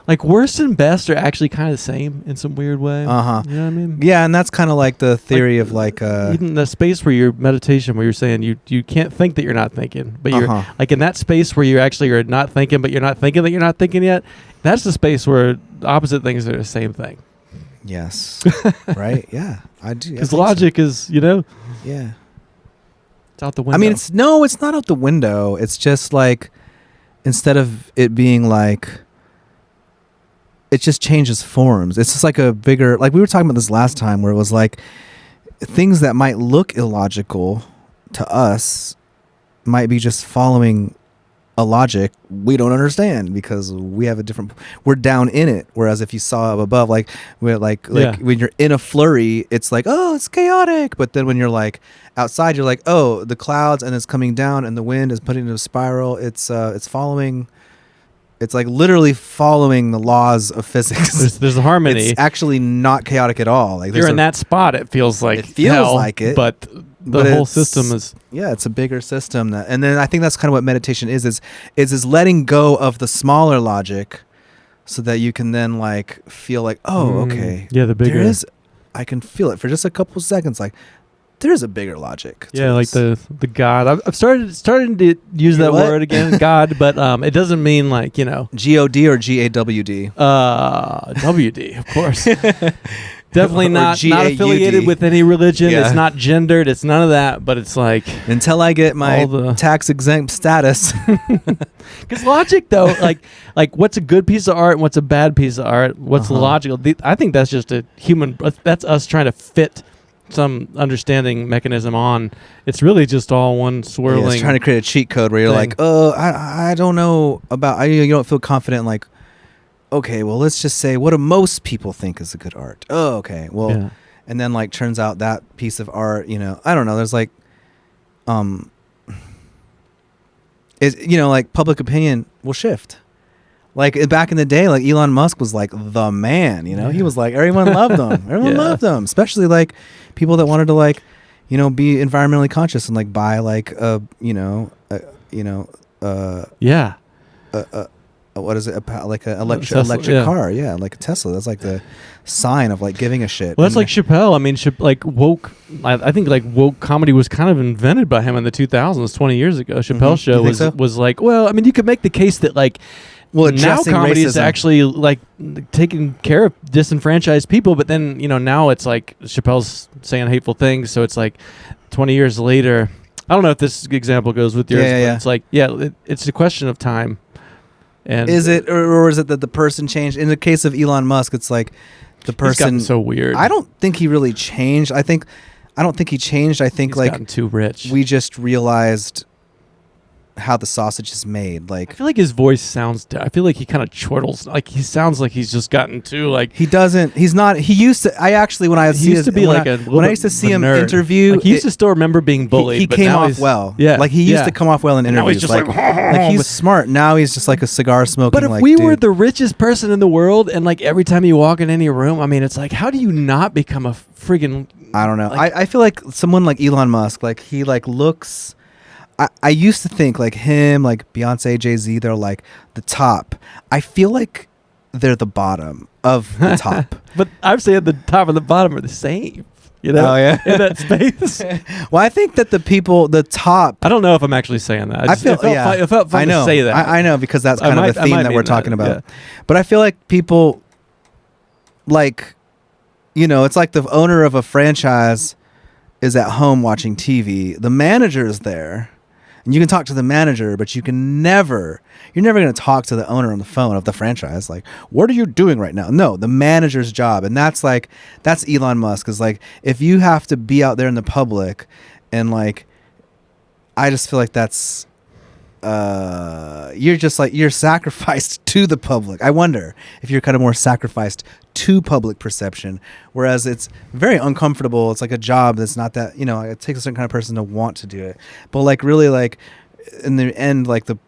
Like worst and best are actually kind of the same in some weird way. Uh huh. You know what I mean? Yeah, and that's kind of like the theory of like even the space where you're meditation, where you're saying you can't think that you're not thinking, but you're like in that space where you're not thinking, but you're not thinking that you're not thinking yet. That's the space where opposite things are the same thing. Yes. Right. Yeah, I do. Because logic is, you know. Yeah. It's out the window. I mean, it's not out the window. It's just like instead of it being like. It just changes forms. It's just like a bigger, like we were talking about this last time where it was like things that might look illogical to us might be just following a logic we don't understand because we have we're down in it. Whereas if you saw up above, like we're like when you're in a flurry, it's like, oh, it's chaotic. But then when you're like outside, you're like, oh, the clouds and it's coming down and the wind is putting it in a spiral. It's following. It's like literally following the laws of physics. There's a harmony. It's actually not chaotic at all. Like you're in that spot. It feels like hell, but the whole system is. Yeah, it's a bigger system. And then I think that's kind of what meditation is letting go of the smaller logic, so that you can then like feel like, oh, okay, yeah, the bigger. I can feel it for just a couple seconds. Like there's a bigger logic. Yeah, like the God. I've starting to use that word again, God, but it doesn't mean like, you know, God or GAWD. WD, of course. Definitely not affiliated with any religion. Yeah. It's not gendered. It's none of that. But it's like until I get my tax exempt status. Because logic, though, like what's a good piece of art and what's a bad piece of art? What's logical? I think that's just a human. That's us trying to fit some understanding mechanism on. It's really just all one swirling. Yeah, it's trying to create a cheat code where you're like, oh, I don't know about. You don't feel confident. Like, okay, well, let's just say, what do most people think is a good art? Oh, okay, well, and then like turns out that piece of art, you know, I don't know. There's like, is like public opinion will shift. Like back in the day, like Elon Musk was like the man, you know. He was like everyone loved him. Everyone loved him, especially like people that wanted to like, you know, be environmentally conscious and like buy like a what is it? Like an electric car, like a Tesla. That's like the sign of like giving a shit. Well, that's like Chappelle. I mean, like woke. I think like woke comedy was kind of invented by him in the 2000s, 20 years ago. Chappelle's show was like, well, I mean, you could make the case that like. Well, now comedy is actually like taking care of disenfranchised people, but then, you know, now it's like Chappelle's saying hateful things. So it's like 20 years later. I don't know if this example goes with yours, but it's like, it's a question of time. And is it, or is it that the person changed? In the case of Elon Musk, it's like the person. He's gotten so weird. I don't think he really changed. I don't think he changed. I think he's like gotten too rich. We just realized how the sausage is made. Like I feel like his voice sounds. I feel like he kind of chortles. Like he sounds like he's just gotten too like. He doesn't. He's not. He used to. I actually when I he used to be like a when I used to see him interview. Like he used to still remember being bullied. He came off well. Yeah. Like he used to come off well in interviews. Now he's just like he's smart. Now he's just like a cigar smoking. But if we were the richest person in the world, and like every time you walk in any room, I mean, it's like, how do you not become a friggin'? I don't know. Like, I feel like someone like Elon Musk, like he like looks. I used to think like him, like Beyonce, Jay-Z, they're like the top. I feel like they're the bottom of the top. But I'm saying the top and the bottom are the same. You know, in that space. Well, I think that the top. I don't know if I'm actually saying that. It felt fun to say that. I know, because that's kind of the theme that we're talking about. Yeah. But I feel like people, like, you know, it's like the owner of a franchise is at home watching TV. The manager is there. And you can talk to the manager, but you're never going to talk to the owner on the phone of the franchise. Like, what are you doing right now? No, the manager's job. And that's Elon Musk, is like, if you have to be out there in the public and like, I just feel like that's, you're sacrificed to the public. I wonder if you're kind of more sacrificed to public perception, whereas it's very uncomfortable. It's like a job that's not that, you know, it takes a certain kind of person to want to do it. But like really, like in the end, like the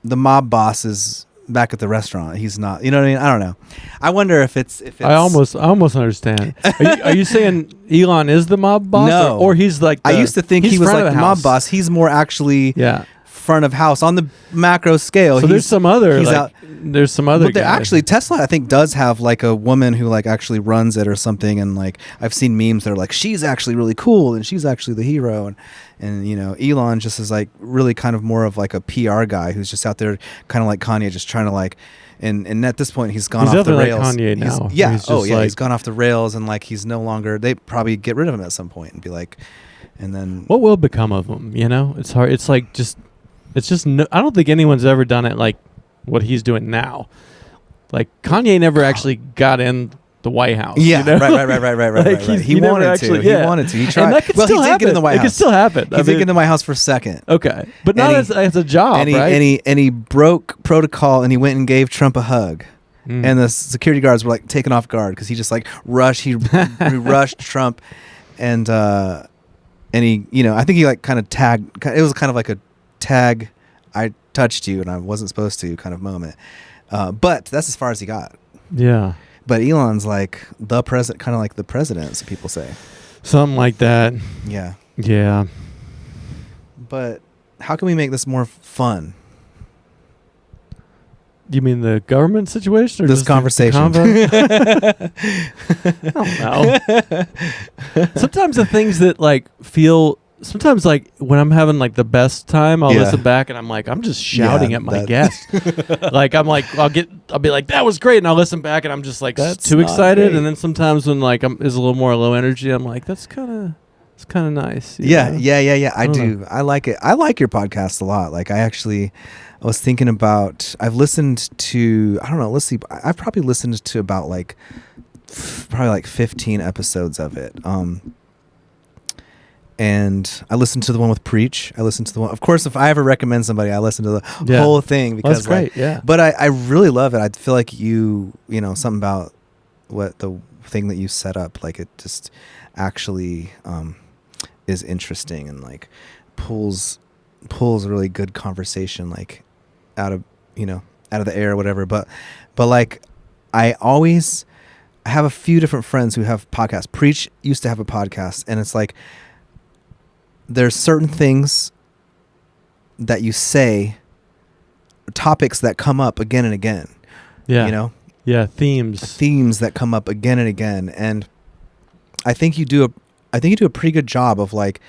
mob boss is back at the restaurant. He's not, you know what I mean? I don't know. I wonder if it's I almost understand. Are you saying Elon is the mob boss? No. Or he's like I used to think he was like the mob boss. He's more actually front of house on the macro scale. So there's some other but actually Tesla I think does have like a woman who like actually runs it or something, and like I've seen memes that are like she's actually really cool and she's actually the hero, and you know Elon just is like really kind of more of like a PR guy who's just out there kind of like Kanye, just trying to like and at this point he's gone off the rails. Like Kanye now. He's gone off the rails, and like he's no longer, they probably get rid of him at some point and be like, and then what will become of him? You know, it's hard. It's like I don't think anyone's ever done it like what he's doing now. Like Kanye never actually got in the White House. Yeah, you know? right. Like He wanted to. He wanted to. He tried. And that could still happen. Did get in the White House. It could still happen. He did get in the White House for a second. Okay, but not as a job, right? And he broke protocol, and he went and gave Trump a hug. And the security guards were like taken off guard because he just like rushed. He rushed Trump, and he, you know, I think he like kind of tagged. It was kind of like a tag, I touched you and I wasn't supposed to kind of moment. But that's as far as he got. Yeah. But Elon's like the president, kind of like the president, so people say. Something like that. Yeah. Yeah. But how can we make this more fun? You mean the government situation or this conversation? I don't know. Sometimes the things that like feel. Sometimes, like, when I'm having, like, the best time, I'll listen back, and I'm like, I'm just shouting at my guest. Like, I'm like, I'll be like, that was great, and I'll listen back, and I'm just, like, too excited. Great. And then sometimes when, like, is a little more low energy, I'm like, it's kind of nice. Yeah. I do. I like it. I like your podcast a lot. Like, I was thinking about, I've listened to, I don't know, let's see, I've probably listened to about, like, probably, like, 15 episodes of it. And I listened to the one with Preach. I listened to the one, of course, if I ever recommend somebody, I listen to the whole thing because that's great. Yeah. But I really love it. I feel like you know, something about what the thing that you set up, like it just actually is interesting and like pulls a really good conversation like out of out of the air or whatever. But like, I have a few different friends who have podcasts. Preach used to have a podcast, and it's like there's certain things that you say, topics that come up again and again. Yeah. Yeah, themes that come up again and again, and I think you do a pretty good job of like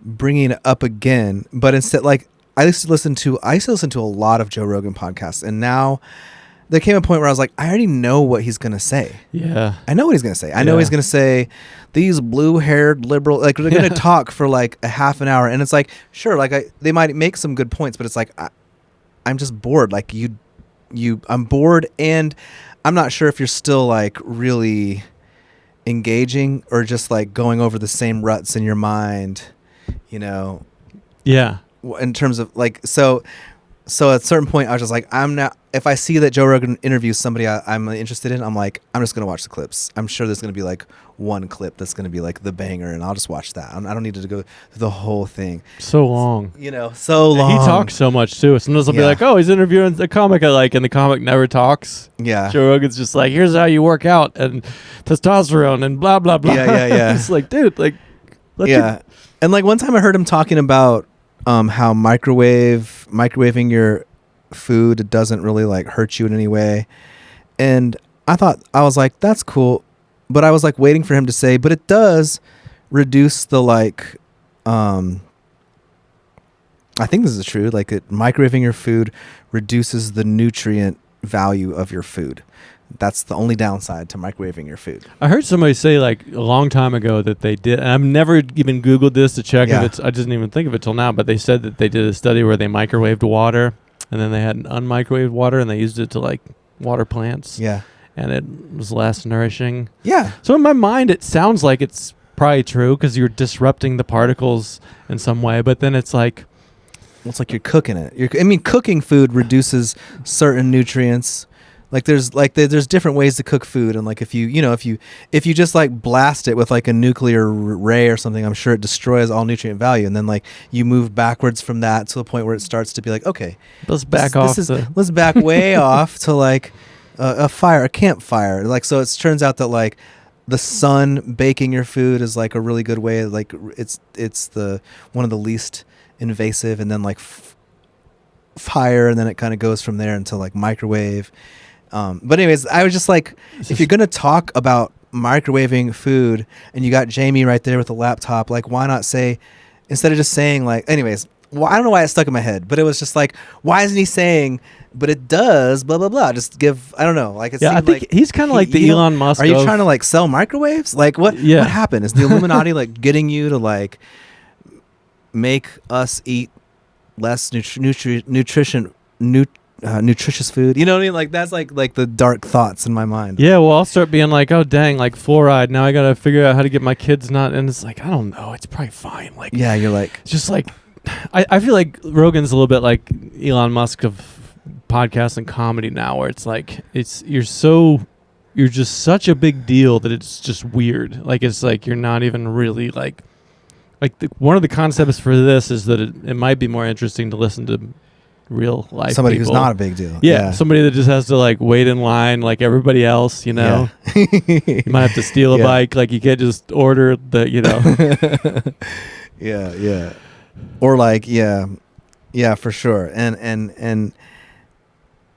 bringing it up again. But instead, like I used to listen to a lot of Joe Rogan podcasts, and now there came a point where I was like, I already know what he's gonna say. Yeah, I know what he's gonna say. I know he's gonna say these blue-haired liberal, like they're gonna talk for like a half an hour, and it's like, sure, like they might make some good points, but it's like I'm just bored. Like I'm bored, and I'm not sure if you're still like really engaging or just like going over the same ruts in your mind, Yeah. In terms of like, so at a certain point I was just like, if I see that Joe Rogan interviews somebody I'm interested in, I'm like, I'm just going to watch the clips. I'm sure there's going to be like one clip that's going to be like the banger, and I'll just watch that. I don't need to go through the whole thing. So long. So long. And he talks so much too. Sometimes I'll be like, oh, he's interviewing a comic I like, and the comic never talks. Yeah. Joe Rogan's just like, here's how you work out, and testosterone, and blah, blah, blah. Yeah. It's like, dude, like, And like one time I heard him talking about how microwaving your food, it doesn't really like hurt you in any way. And I was like, that's cool. But I was like waiting for him to say, but it does reduce the like, I think this is true. Like microwaving your food reduces the nutrient value of your food. That's the only downside to microwaving your food. I heard somebody say like a long time ago that they did, and I've never even Googled this to check if it's, I didn't even think of it till now, but they said that they did a study where they microwaved water, and then they had unmicrowaved water, and they used it to like water plants. Yeah. And it was less nourishing. Yeah. So in my mind, it sounds like it's probably true because you're disrupting the particles in some way, but then it's like, it's like you're cooking it. Cooking food reduces certain nutrients. Like there's different ways to cook food, and like if you just like blast it with like a nuclear ray or something, I'm sure it destroys all nutrient value, and then like you move backwards from that to the point where it starts to be like, okay, let's back off. Let's back way off to like a campfire. Like so, it turns out that like the sun baking your food is like a really good way. Like it's the one of the least invasive, and then like fire, and then it kind of goes from there until like microwave. But anyways, I was just like, if you're going to talk about microwaving food and you got Jamie right there with the laptop, like why not say, instead of just saying like, anyways, well, I don't know why it stuck in my head, but it was just like, why isn't he saying, but it does, blah, blah, blah. Just give, I don't know. Like, it I think like he's kind of like the Elon Musk. Are you trying to like sell microwaves? Like what happened? Is the Illuminati like getting you to like make us eat less nutritious food, you know what I mean? Like that's like the dark thoughts in my mind. Yeah, well, I'll start being like, oh dang, like fluoride. Now I gotta figure out how to get my kids not. And it's like, I don't know. It's probably fine. Like, yeah, you're like, just like, I feel like Rogan's a little bit like Elon Musk of podcasts and comedy now, where it's like you're just such a big deal that it's just weird. Like it's like you're not even really like one of the concepts for this is that it might be more interesting to listen to real life somebody people. Who's not a big deal. Yeah, somebody that just has to like wait in line like everybody else, you know. You might have to steal a bike, like you can't just order the, you know. yeah or like yeah for sure. And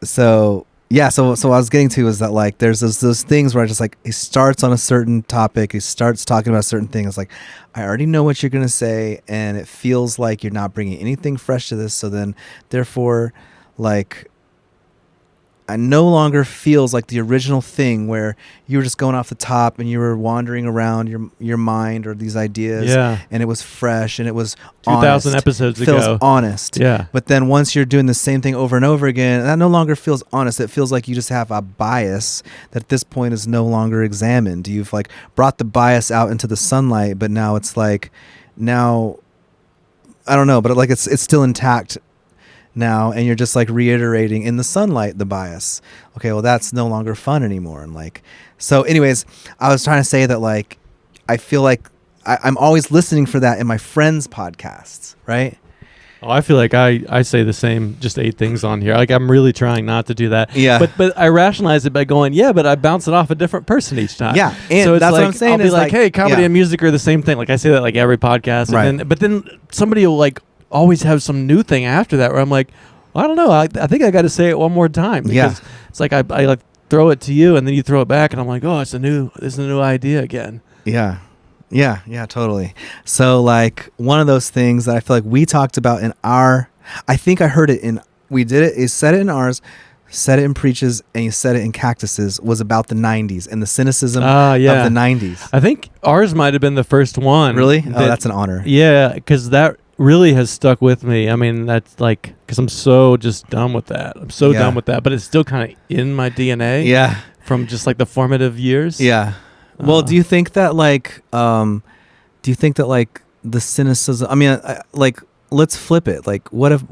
so so what I was getting to is that like there's those things where I just like, he starts on a certain topic, he starts talking about certain things, like I already know what you're gonna say, and it feels like you're not bringing anything fresh to this. So then therefore, like, I no longer feels like the original thing where you were just going off the top and you were wandering around your mind or these ideas, and it was fresh and it was 2,000 episodes ago. Feels honest. Yeah. But then once you're doing the same thing over and over again, that no longer feels honest. It feels like you just have a bias that at this point is no longer examined. You've like brought the bias out into the sunlight, but now it's like, I don't know, but like it's still intact now, and you're just like reiterating in the sunlight the bias. Okay, well that's no longer fun anymore. And like, so anyways, I was trying to say that like I feel like I'm always listening for that in my friends' podcasts, right? Oh, I feel like I say the same, just 8 things on here. Like, I'm really trying not to do that. Yeah. But I rationalize it by going, yeah, but I bounce it off a different person each time. Yeah. And so it's that's like, what I'm saying. I'll be like, hey, comedy yeah. and music are the same thing. Like, I say that like every podcast. Right. But then somebody will like always have some new thing after that where I'm like, well, I don't know. I think I got to say it one more time. Because it's like I like throw it to you and then you throw it back and I'm like, oh, it's a new idea again. Yeah. Yeah, totally. So like one of those things that I feel like we talked about in I think I heard it we did it, is said it in ours, said it in Preaches, and you said it in Cactuses, was about the 90s and the cynicism of the 90s. I think ours might have been the first one. Really? That's an honor. Yeah, because that really has stuck with me. I mean, that's like, because I'm so just done with that. I'm so done with that, but it's still kind of in my DNA. Yeah. From just like the formative years. Yeah. Well, do you think that like, the cynicism, I mean, like, let's flip it. Like, what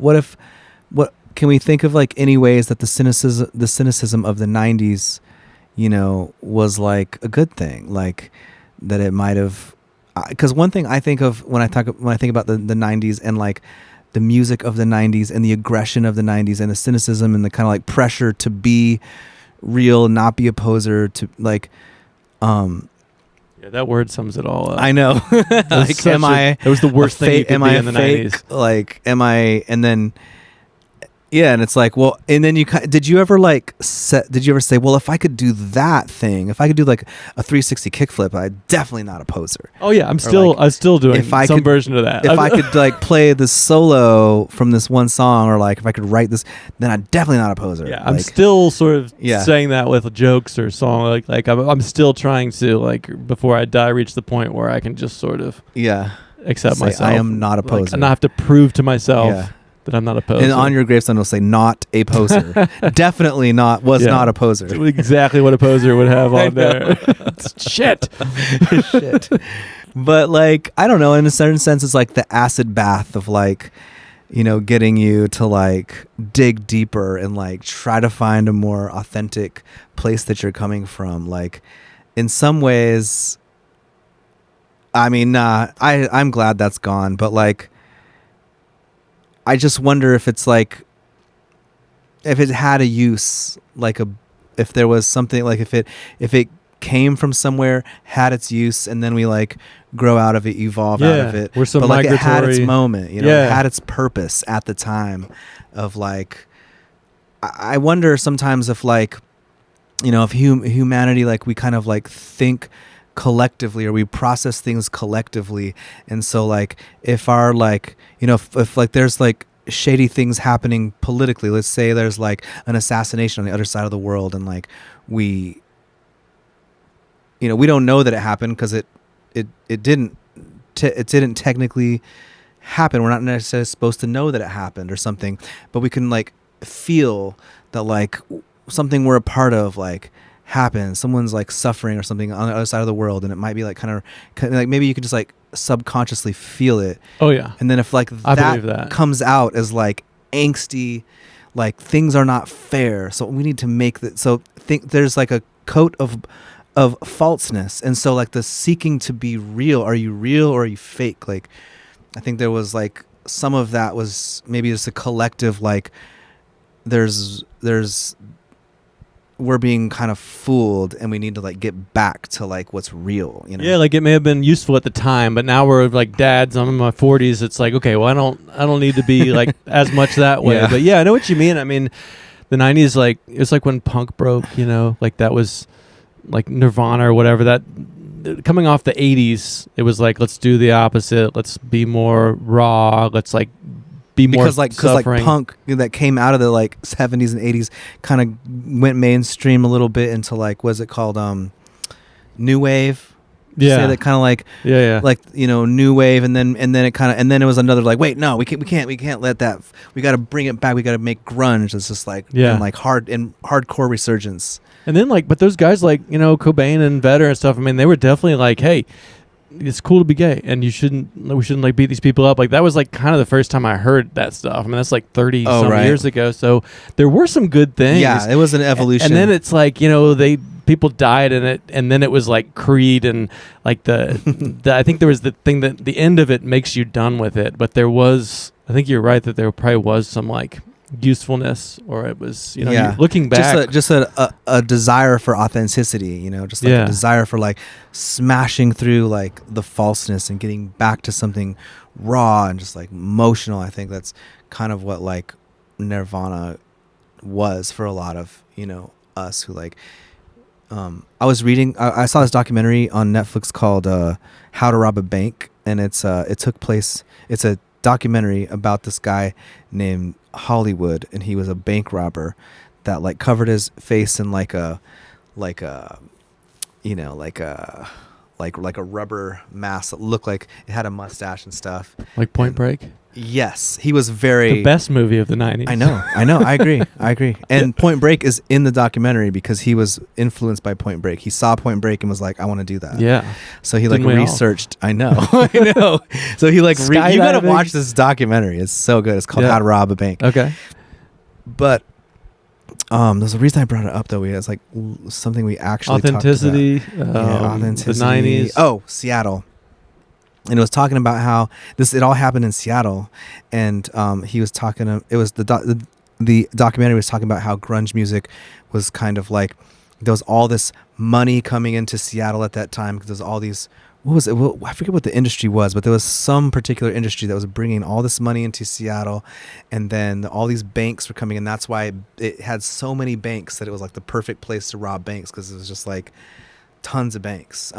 can we think of like any ways that the cynicism of the 90s, was like a good thing? Like that it might have, because one thing I think of when I think about the 90s and like the music of the 90s and the aggression of the 90s and the cynicism and the kind of like pressure to be real, not be a poser, to like, yeah, that word sums it all up. I know. Like, it was the worst thing you could be in the 90s. Like, and then, yeah, and it's like, well, and then did you ever say, well, if I could do that thing, if I could do like a 360 kickflip, I'm definitely not a poser. Oh yeah, I'm still doing some version of that. If I could like play the solo from this one song, or like if I could write this, then I'm definitely not a poser. Yeah, I'm still sort of saying that with jokes or song. Like I'm still trying to, like, before I die, reach the point where I can just sort of accept myself. I am not a poser. Like, and not have to prove to myself that I'm not a poser. And on your gravestone it'll say not a poser. Definitely not not a poser. Exactly what a poser would have on there. Shit. But like, I don't know, in a certain sense it's like the acid bath of like, getting you to like dig deeper and like try to find a more authentic place that you're coming from. Like in some ways, I mean, I'm glad that's gone, but like, I just wonder if it's like, if it had a use, like if there was something, like if it came from somewhere, had its use, and then we like grow out of it, evolve out of it. But like it had its moment, it had its purpose at the time of like, I wonder sometimes if like, if humanity, like we kind of like think collectively, or we process things collectively, and so like if our like, if like there's like shady things happening politically, let's say there's like an assassination on the other side of the world, and like we don't know that it happened because it didn't technically happen. We're not necessarily supposed to know that it happened or something, but we can like feel that like something we're a part of like happens, someone's like suffering or something on the other side of the world, and it might be like kind of like, maybe you could just like subconsciously feel it. Oh yeah. And then if like that comes out as like angsty, like things are not fair, so we need to make that, so think there's like a coat of falseness, and so like the seeking to be real, are you real or are you fake? Like I think there was like some of that was maybe just a collective, like there's we're being kind of fooled, and we need to like get back to like what's real, Yeah, like it may have been useful at the time, but now we're like dads. I'm in my 40s. It's like, okay, well, I don't need to be like as much that way. But yeah, I know what you mean. I mean, the 90s, like it's like when punk broke. Like that was like Nirvana or whatever. That coming off the 80s, it was like, let's do the opposite. Let's be more raw. Let's like be more because like punk that came out of the like 70s and 80s kind of went mainstream a little bit into like, what's it called, new wave. Say that kind of like like new wave, and then it kind of, and then it was another like, wait, no, we can't let that, we got to bring it back, we got to make grunge. It's just like like hardcore resurgence. And then like, but those guys like Cobain and Vedder and stuff, I mean, they were definitely like, hey, it's cool to be gay, and we shouldn't like beat these people up. Like that was like kind of the first time I heard that stuff. I mean, that's like 30 some years ago. So there were some good things. Yeah, it was an evolution. And then it's like, they people died in it, and then it was like Creed, and like the I think there was the thing that the end of it makes you done with it, but there was, I think you're right that there probably was some like usefulness, or it was, you know, you're looking back, just a desire for authenticity, you know, just like a desire for like smashing through like the falseness and getting back to something raw and just like emotional. I think that's kind of what like Nirvana was for a lot of, you know, us who like I was reading, I saw this documentary on Netflix called How to Rob a Bank, and it's a documentary about this guy named Hollywood, and he was a bank robber that like covered his face in like a you know, like a rubber mask that looked like it had a mustache and stuff. Like Point Break? Yes. He was the best movie of the 90s. I know. I agree. And Point Break is in the documentary because he was influenced by Point Break. He saw Point Break and was like, I want to do that. Yeah. So he like researched. I know. I know. So he like, you got to watch this documentary. It's so good. It's called How to Rob a Bank. Okay. But there's a reason I brought it up though. It's like something we actually authenticity. Talked about. Authenticity. The 90s. Oh, Seattle. And it was talking about how it all happened in Seattle, and he was talking. It was the documentary was talking about how grunge music was kind of like there was all this money coming into Seattle at that time because there's all these. What was it? Well, I forget what the industry was, but there was some particular industry that was bringing all this money into Seattle, and then all these banks were coming, and that's why it had so many banks that it was like the perfect place to rob banks because it was just like tons of banks.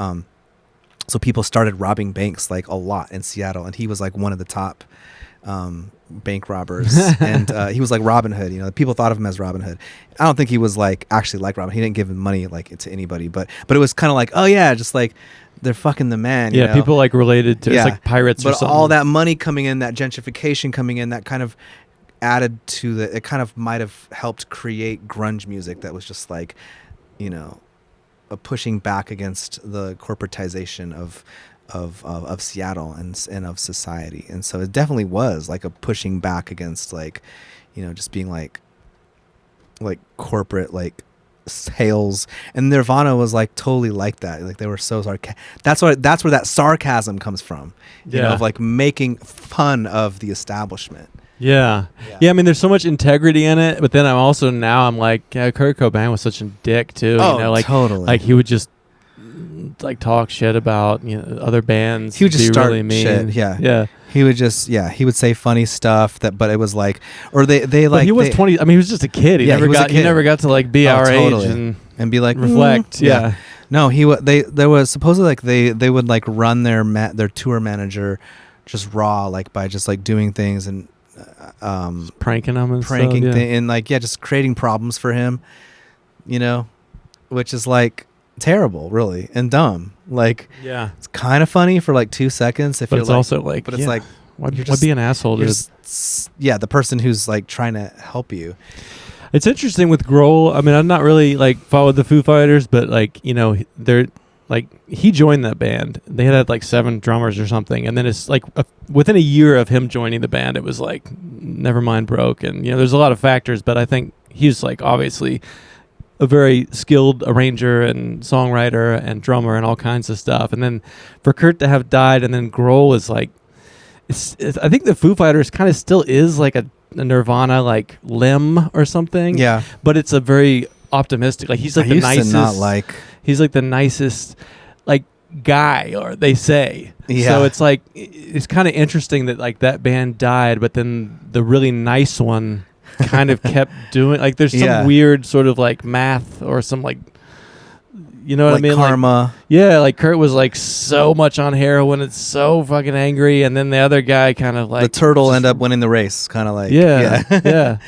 So people started robbing banks like a lot in Seattle, and he was like one of the top bank robbers, and he was like Robin Hood. You know, people thought of him as Robin Hood. I don't think he was like actually like Robin. He didn't give him money like to anybody, but it was kind of like, oh yeah, just like they're fucking the man. You know? People like related to it's like pirates or something. But all that money coming in, that gentrification coming in, that kind of added to it kind of might have helped create grunge music that was just like, you know, a pushing back against the corporatization of Seattle and of society. And so it definitely was like a pushing back against like, you know, just being like corporate, like sales. And Nirvana was like totally like that. Like they were so that's where that sarcasm comes from, you know, of like making fun of the establishment. Yeah. I mean, there's so much integrity in it, but then I'm like, Kurt Cobain was such a dick too. Oh, you know, like totally. Like he would just like talk shit about, you know, other bands. He would just start really mean. shit. Yeah. He would just he would say funny stuff but it was like, or they like. But he was 20. I mean, he was just a kid. He never got to like be our age and be like reflect. Yeah. No, there was supposedly like they would like run their tour manager just raw, like by just like doing things and. Pranking him and and like just creating problems for him, you know, which is like terrible, really, and dumb. Like, it's kind of funny for like 2 seconds. But it's also like, but it's like, why be an asshole? The person who's like trying to help you. It's interesting with Grohl. I mean, I'm not really like followed the Foo Fighters, but like, you know, they're. Like he joined that band. They had like 7 drummers or something, and then it's like within a year of him joining the band, it was like Nevermind broke, and you know there's a lot of factors, but I think he's like obviously a very skilled arranger and songwriter and drummer and all kinds of stuff. And then for Kurt to have died, and then Grohl is like, it's I think the Foo Fighters kind of still is like a Nirvana like limb or something. Yeah, but it's a very optimistic. Like he's like the nicest. He's like the nicest, like guy, or they say. Yeah. So it's like it's kind of interesting that like that band died, but then the really nice one kind of kept doing. Like there's some weird sort of like math or some like, you know what I mean? Karma. Like, like Kurt was like so much on heroin, it's so fucking angry, and then the other guy kind of like the turtle ended up winning the race, kind of like yeah.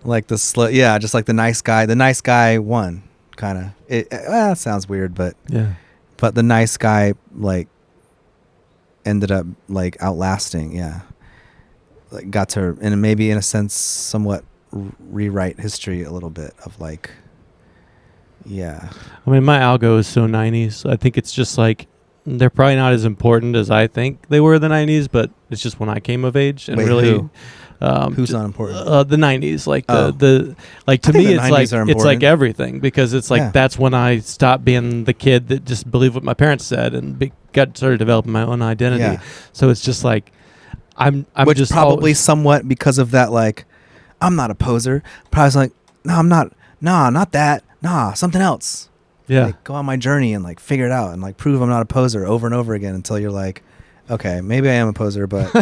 Like the just like the nice guy won. Kind of it sounds weird, but the nice guy like ended up like outlasting, like got to, and maybe in a sense somewhat rewrite history a little bit of like I mean, my algo is so 90s. I think it's just like they're probably not as important as I think they were in the 90s, but it's just when I came of age and Wait, really who? Who's not important? The 90s, like the like to me, it's like everything, because it's like that's when I stopped being the kid that just believed what my parents said and started developing my own identity. Yeah. So it's just like I'm which just probably somewhat because of that. Like, I'm not a poser. Probably like, no, I'm not. Nah, not that. Nah, something else. Yeah. Like, go on my journey and like figure it out and like prove I'm not a poser over and over again until you're like, okay, maybe I am a poser, but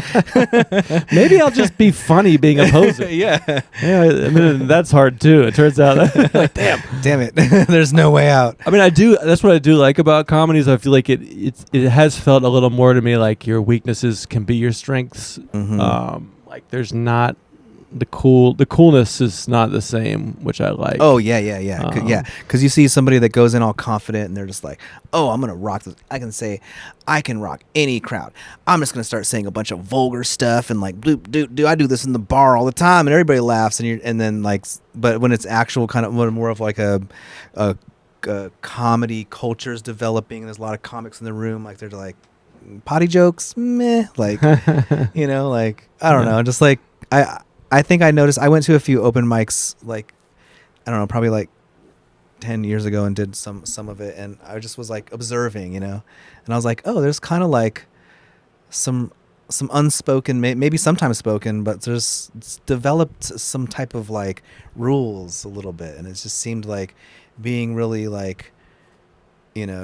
maybe I'll just be funny being a poser. Yeah. I mean, that's hard too. It turns out, like, damn it, there's no way out. I mean, that's what I do like about comedies. I feel like it has felt a little more to me like your weaknesses can be your strengths. Mm-hmm. Like there's not the coolness is not the same, which I like. Oh yeah. Because you see somebody that goes in all confident and they're just like, oh, I'm gonna rock this. I can rock any crowd. I'm just gonna start saying a bunch of vulgar stuff and like, do I do this in the bar all the time and everybody laughs and then like, but when it's actual kind of more of like a comedy culture is developing and there's a lot of comics in the room, like they're like potty jokes, meh, like like I don't know, just like I think I noticed. I went to a few open mics, like, I don't know, probably like 10 years ago, and did some of it, and I just was like observing, and I was like, oh, there's kind of like some unspoken, maybe sometimes spoken, but there's developed some type of like rules a little bit, and it just seemed like being really like,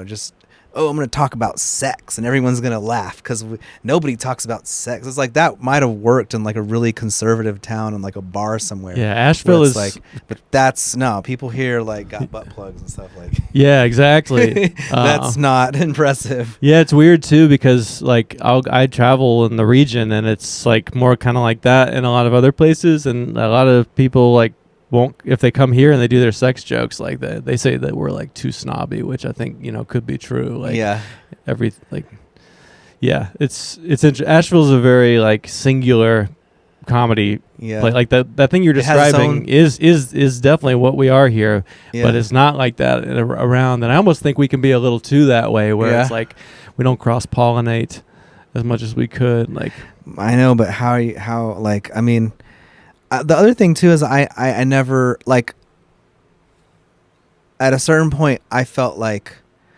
just, oh, I'm going to talk about sex and everyone's going to laugh because nobody talks about sex. It's like that might have worked in like a really conservative town in like a bar somewhere. Yeah, Asheville is like, but that's no, people here like got butt plugs and stuff like. Yeah, exactly. That's not impressive. Yeah, it's weird too because like I travel in the region and it's like more kind of like that in a lot of other places, and a lot of people like won't, if they come here and they do their sex jokes like that, they say that we're like too snobby, which I think could be true. Like it's Asheville's a very like singular comedy. Yeah, like that thing you're describing is definitely what we are here. Yeah. But it's not like that around. And I almost think we can be a little too that way, where it's like we don't cross pollinate as much as we could. Like I know, but how like I mean. The other thing too is I never like at a certain point I felt like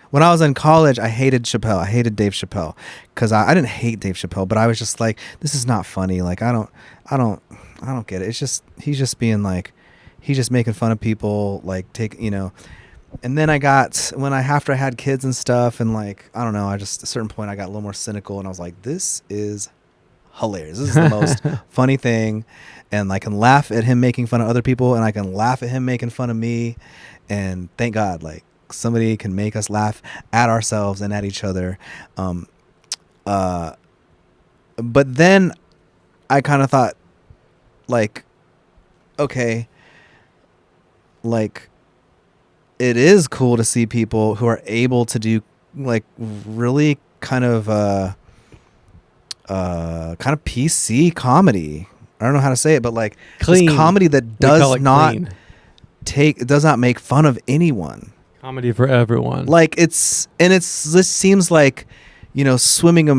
when I was in college I hated Chappelle. I hated Dave Chappelle because I didn't hate Dave Chappelle, but I was just like, this is not funny. Like I don't get it. It's just he's just being like he's just making fun of people like And then after I had kids and stuff and like I don't know, I just at a certain point I got a little more cynical and I was like, this is hilarious. This is the most funny thing. And I can laugh at him making fun of other people, and I can laugh at him making fun of me. And thank God, like somebody can make us laugh at ourselves and at each other. But then I kind of thought, like, okay, like it is cool to see people who are able to do like really kind of PC comedy. I don't know how to say it, but like clean. Comedy that does not make fun of anyone. Comedy for everyone. Like this seems like, swimming or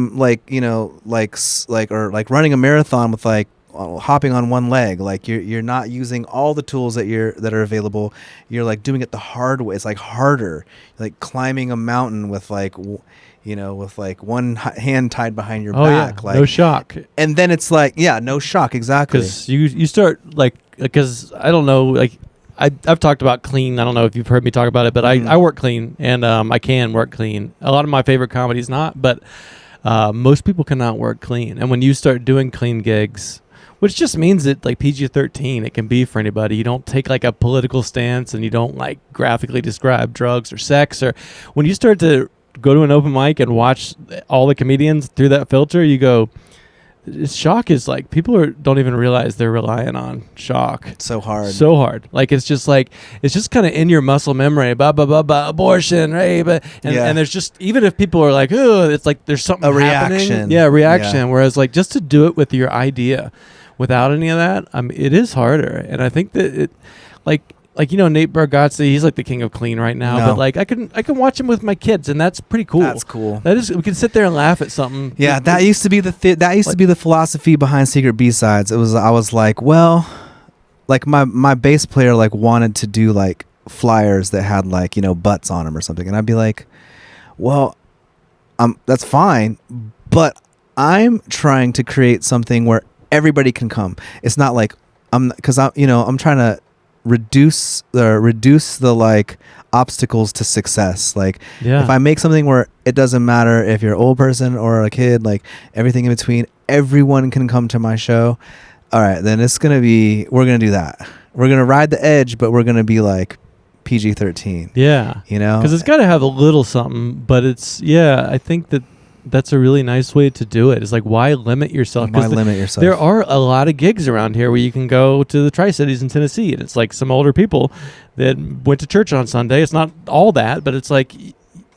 running a marathon with like hopping on one leg. Like you're not using all the tools that are available. You're like doing it the hard way. It's like harder, like climbing a mountain with like, with like one hand tied behind your back. Yeah. Like no shock. And then it's like, no shock. Exactly. Because you start like, because I don't know, like I've talked about clean. I don't know if you've heard me talk about it, but I work clean, and I can work clean. A lot of my favorite comedy's not, but most people cannot work clean. And when you start doing clean gigs, which just means that like PG-13, it can be for anybody. You don't take like a political stance, and you don't like graphically describe drugs or sex. Or when you start to go to an open mic and watch all the comedians through that filter, you go, shock is like, people don't even realize they're relying on shock. So hard. Like it's just kind of in your muscle memory, blah, blah, blah, blah, abortion, rape. And there's just, even if people are like, oh, it's like there's something happening. Reaction. Yeah, reaction. Yeah. Whereas like just to do it with your idea without any of that, it is harder. And I think that like, Nate Bargatze, he's like the king of clean right now. No. But like I can watch him with my kids, and that's pretty cool. That's cool. That is, we can sit there and laugh at something. Yeah, that used to be the philosophy behind Secret B-Sides. I was like, well, like my bass player like wanted to do like flyers that had like, butts on them or something, and I'd be like, well, that's fine, but I'm trying to create something where everybody can come. It's not like I'm trying to reduce the like obstacles to success. Like if I make something where it doesn't matter if you're an old person or a kid, like everything in between, everyone can come to my show. All right, then we're gonna do that. We're gonna ride the edge, but we're gonna be like PG-13. Yeah, because it's got to have a little something. But I think that's a really nice way to do it. It's like, why limit yourself? Why limit yourself? There are a lot of gigs around here where you can go to the Tri-Cities in Tennessee, and it's like some older people that went to church on Sunday. It's not all that, but it's like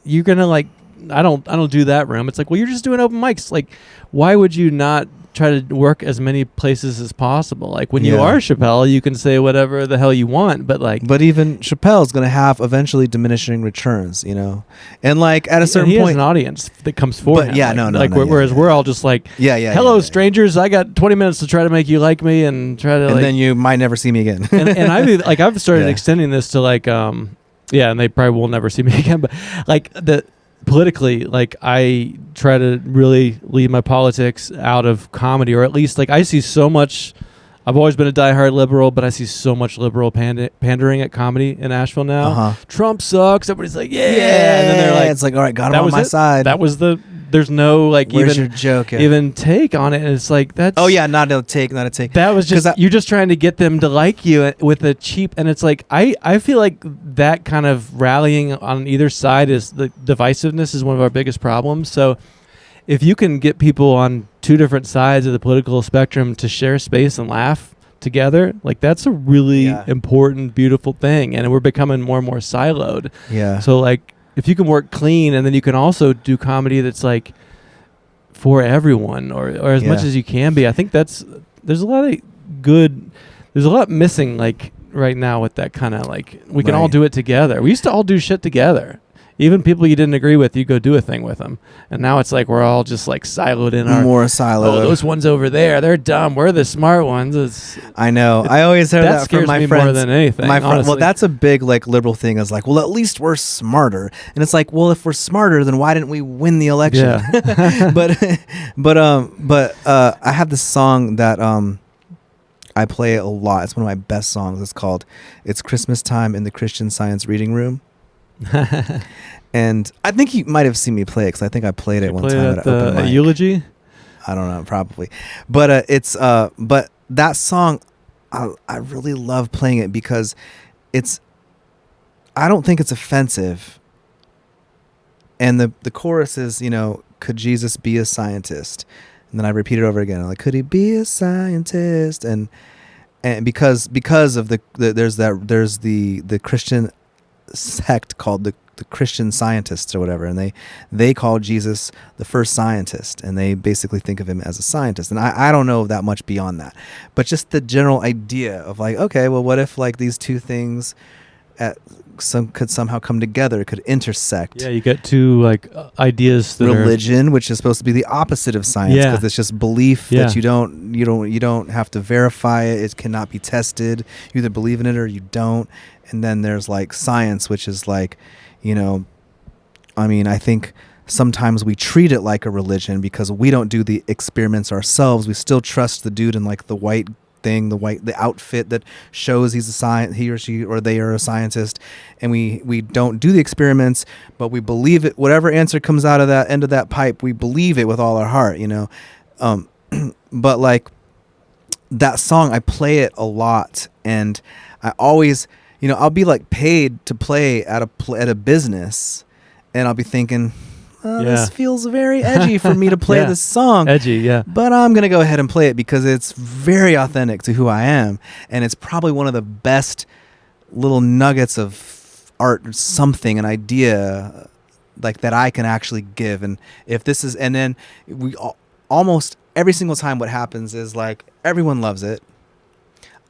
you're gonna like, I don't do that room. It's like, well, you're just doing open mics. Like, why would you not try to work as many places as possible? Like when you are Chappelle, you can say whatever the hell you want, but even Chappelle's going to have eventually diminishing returns, and like at a certain point, he point, has an audience that comes for him. Whereas we're all just like, hello, strangers, I got 20 minutes to try to make you like me and try to, and then you might never see me again. and I've started extending this to like, and they probably will never see me again, but like politically, like I try to really leave my politics out of comedy, or at least like I see so much. I've always been a diehard liberal, but I see so much liberal pandering at comedy in Asheville now. Trump sucks. Everybody's like, yeah, and then they're like, it's like, all right, got him on my side. That was there's no like where's your joke? Even take on it, and it's like that's not a take. That was just you're just trying to get them to like you with a cheap, and it's like I feel like that kind of rallying on either side is the divisiveness is one of our biggest problems. So if you can get people on two different sides of the political spectrum to share space and laugh together, like that's a really important, beautiful thing, and we're becoming more and more siloed. So like if you can work clean, and then you can also do comedy that's like for everyone, or as much as you can be. I think there's a lot missing like right now with that kind of like we can all do it together. We used to all do shit together. Even people you didn't agree with, you go do a thing with them. And now it's like we're all just like siloed in our... More siloed. Oh, those ones over there, they're dumb. We're the smart ones. I know. I always heard that from my friends. More than anything, well, that's a big like liberal thing is like, well, at least we're smarter. And it's like, well, if we're smarter, then why didn't we win the election? Yeah. but I have this song that I play a lot. It's one of my best songs. It's called "It's Christmas Time in the Christian Science Reading Room." And I think you might have seen me play it because I think I played it one time at open mic. Eulogy. I don't know, probably, but but that song, I really love playing it because I don't think it's offensive, and the chorus is, could Jesus be a scientist? And then I repeat it over again, like, could he be a scientist? And because of there's the Christian sect called the Christian Scientists or whatever, and they call Jesus the first scientist, and they basically think of him as a scientist. And I don't know that much beyond that, but just the general idea of like, okay, well, what if like these two things could somehow come together, could intersect? Yeah, you get two like ideas that religion, which is supposed to be the opposite of science, because it's just belief that you don't have to verify it. It cannot be tested. You either believe in it or you don't. And then there's like science, which is like, I think sometimes we treat it like a religion because we don't do the experiments ourselves. We still trust the dude in like the white thing, the outfit that shows he's he or she or they are a scientist, and we don't do the experiments, but we believe it. Whatever answer comes out of that end of that pipe, we believe it with all our heart, but like that song, I play it a lot, and I always, I'll be like paid to play at a business, and I'll be thinking, this feels very edgy for me to play this song. Edgy, yeah. But I'm going to go ahead and play it because it's very authentic to who I am, and it's probably one of the best little nuggets of art, or something, an idea like that I can actually give. And if this is, and then almost every single time what happens is like everyone loves it.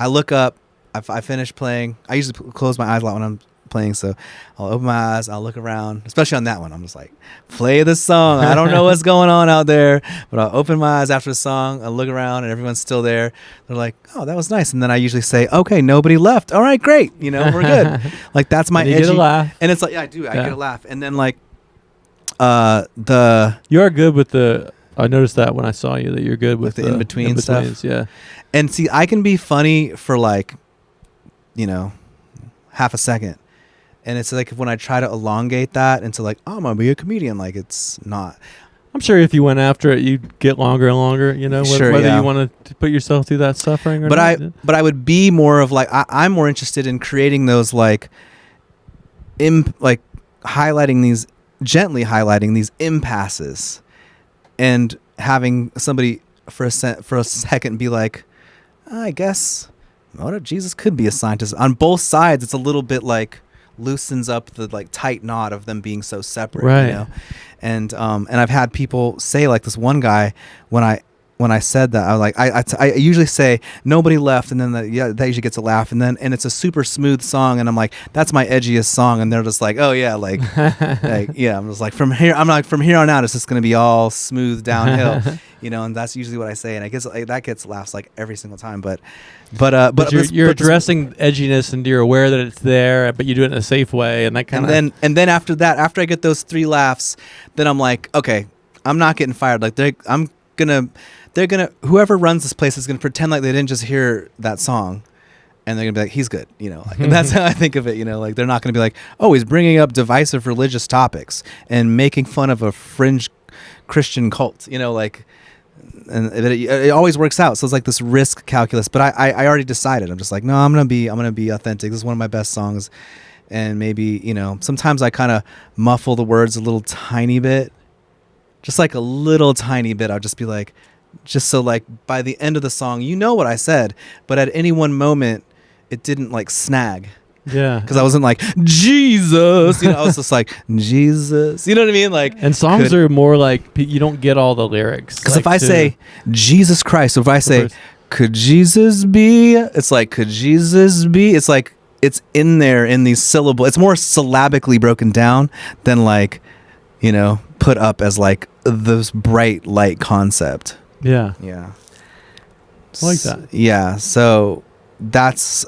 I look up I finish playing. I usually close my eyes a lot when I'm playing, so I'll open my eyes, I'll look around, especially on that one. I'm just like, play the song. I don't know what's going on out there, but I'll open my eyes after the song, I'll look around, and everyone's still there. They're like, oh, that was nice. And then I usually say, okay, nobody left. All right, great. You know, we're good. Like, that's my edgy. You get a laugh. And it's like, yeah, I do. I get a laugh. And then like, you are good with the. I noticed that when I saw you that you're good with the in-between stuff. Yeah. And see, I can be funny for like, you know, half a second. And it's like when I try to elongate that into like, oh, I'm going to be a comedian, like it's not. I'm sure if you went after it, you'd get longer and longer, you know, whether you want to put yourself through that suffering or not. But I would be more of like, I'm more interested in creating those like, like gently highlighting these impasses and having somebody for a second be like, I guess, what if Jesus could be a scientist? On both sides, it's a little bit like, loosens up the like tight knot of them being so separate, right? You know? And I've had people say, like this one guy, when I said that, I was like, I usually say nobody left, and then that usually gets a laugh, and it's a super smooth song, and I'm like, that's my edgiest song, and they're just like, oh yeah, like, like yeah, I'm just like, from here on out, it's just gonna be all smooth downhill, you know, and that's usually what I say, and I guess that gets laughs like every single time, but you're addressing edginess, and you're aware that it's there, but you do it in a safe way, and that kind of. And then after that, after I get those 3 laughs, then I'm like, okay, I'm not getting fired. Like they're gonna whoever runs this place is gonna pretend like they didn't just hear that song, and they're gonna be like, he's good, you know. Like, that's how I think of it, you know. Like they're not gonna be like, oh, he's bringing up divisive religious topics and making fun of a fringe Christian cult, you know, like. And it always works out. So it's like this risk calculus. But I already decided. I'm just like, no, I'm gonna be authentic. This is one of my best songs. And maybe, you know, sometimes I kind of muffle the words a little tiny bit, just like a little tiny bit. I'll just be like, just so like by the end of the song, you know what I said, but at any one moment, it didn't like snag. Yeah, because I wasn't like Jesus, you know. I was just like Jesus, you know what I mean? Like, and songs are more like you don't get all the lyrics. Because like if I say Jesus Christ, or if I say could Jesus be, it's like could Jesus be? It's like it's in there in these syllables. It's more syllabically broken down than like, you know, put up as like this bright light concept. Yeah, yeah, I like that. Yeah, so that's.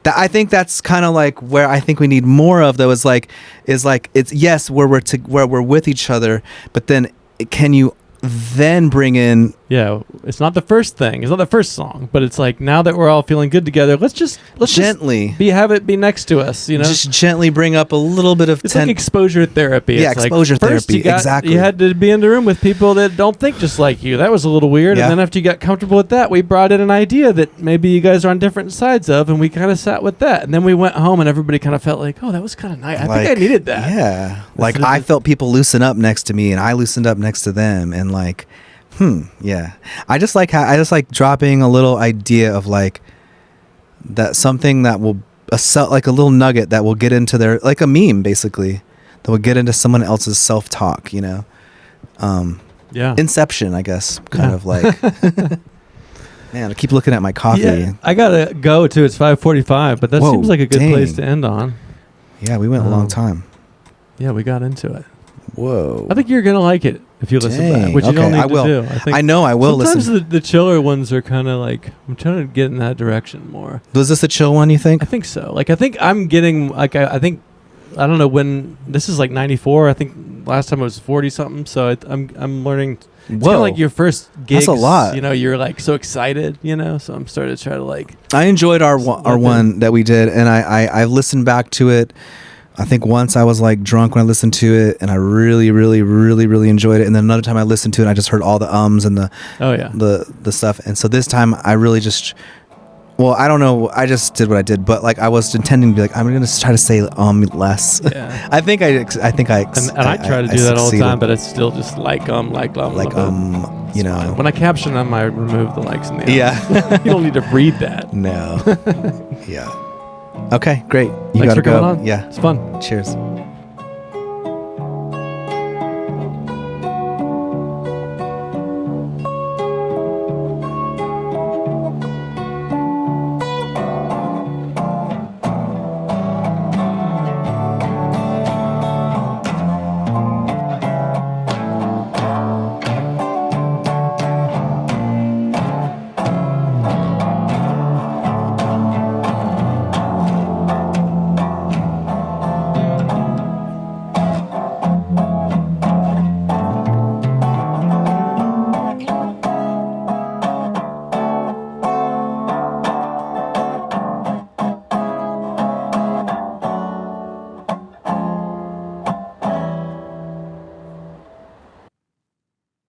I think that's kind of like where I think we need more of, though, is like it's yes where we're with each other, but then can you then bring in it's not the first thing, it's not the first song, but it's like now that we're all feeling good together, let's gently have it be next to us, you know, just gently bring up a little bit of it's like exposure therapy. Yeah, it's exposure like therapy. Exactly. You had to be in the room with people that don't think just like you. That was a little weird. And then after you got comfortable with that, we brought in an idea that maybe you guys are on different sides of, and we kind of sat with that. And then we went home, and everybody kind of felt like, oh, that was kind of nice. I think I needed that. Yeah, like I felt people loosen up next to me, and I loosened up next to them, and like. Yeah. I just like dropping a little idea of like that something that will like a little nugget that will get into their, like a meme basically, that will get into someone else's self-talk, you know. Inception, I guess, kind of like. Man, I keep looking at my coffee. Yeah, I gotta go too. It's 5:45, but that seems like a good place to end on. Yeah, we went a long time. Yeah, we got into it. Whoa. I think you're gonna like it if you listen back, which you don't need to do. I know I will listen. Sometimes the chiller ones are kind of like, I'm trying to get in that direction more. Was this a chill one, you think? I think so. Like, I think I'm getting, like, I think, I don't know when, this is like 94. I think last time it was 40 something. So I'm learning. It's kind of like your first gigs. That's a lot. You know, you're like so excited, you know, so I'm starting to try to like. I enjoyed our one that we did, and I listened back to it. I think once I was like drunk when I listened to it, and I really, really, really, really enjoyed it. And then another time I listened to it, and I just heard all the ums and the stuff. And so this time I really just, well, I don't know, I just did what I did, but like I was intending to be like, I'm gonna try to say less. Yeah. I think I try to do that all the time, but it's still just like you know. When I caption them, I remove the likes and the yeah. You don't need to read that. No. Yeah. Okay, great. Thanks for coming on. Yeah. It's fun. Cheers.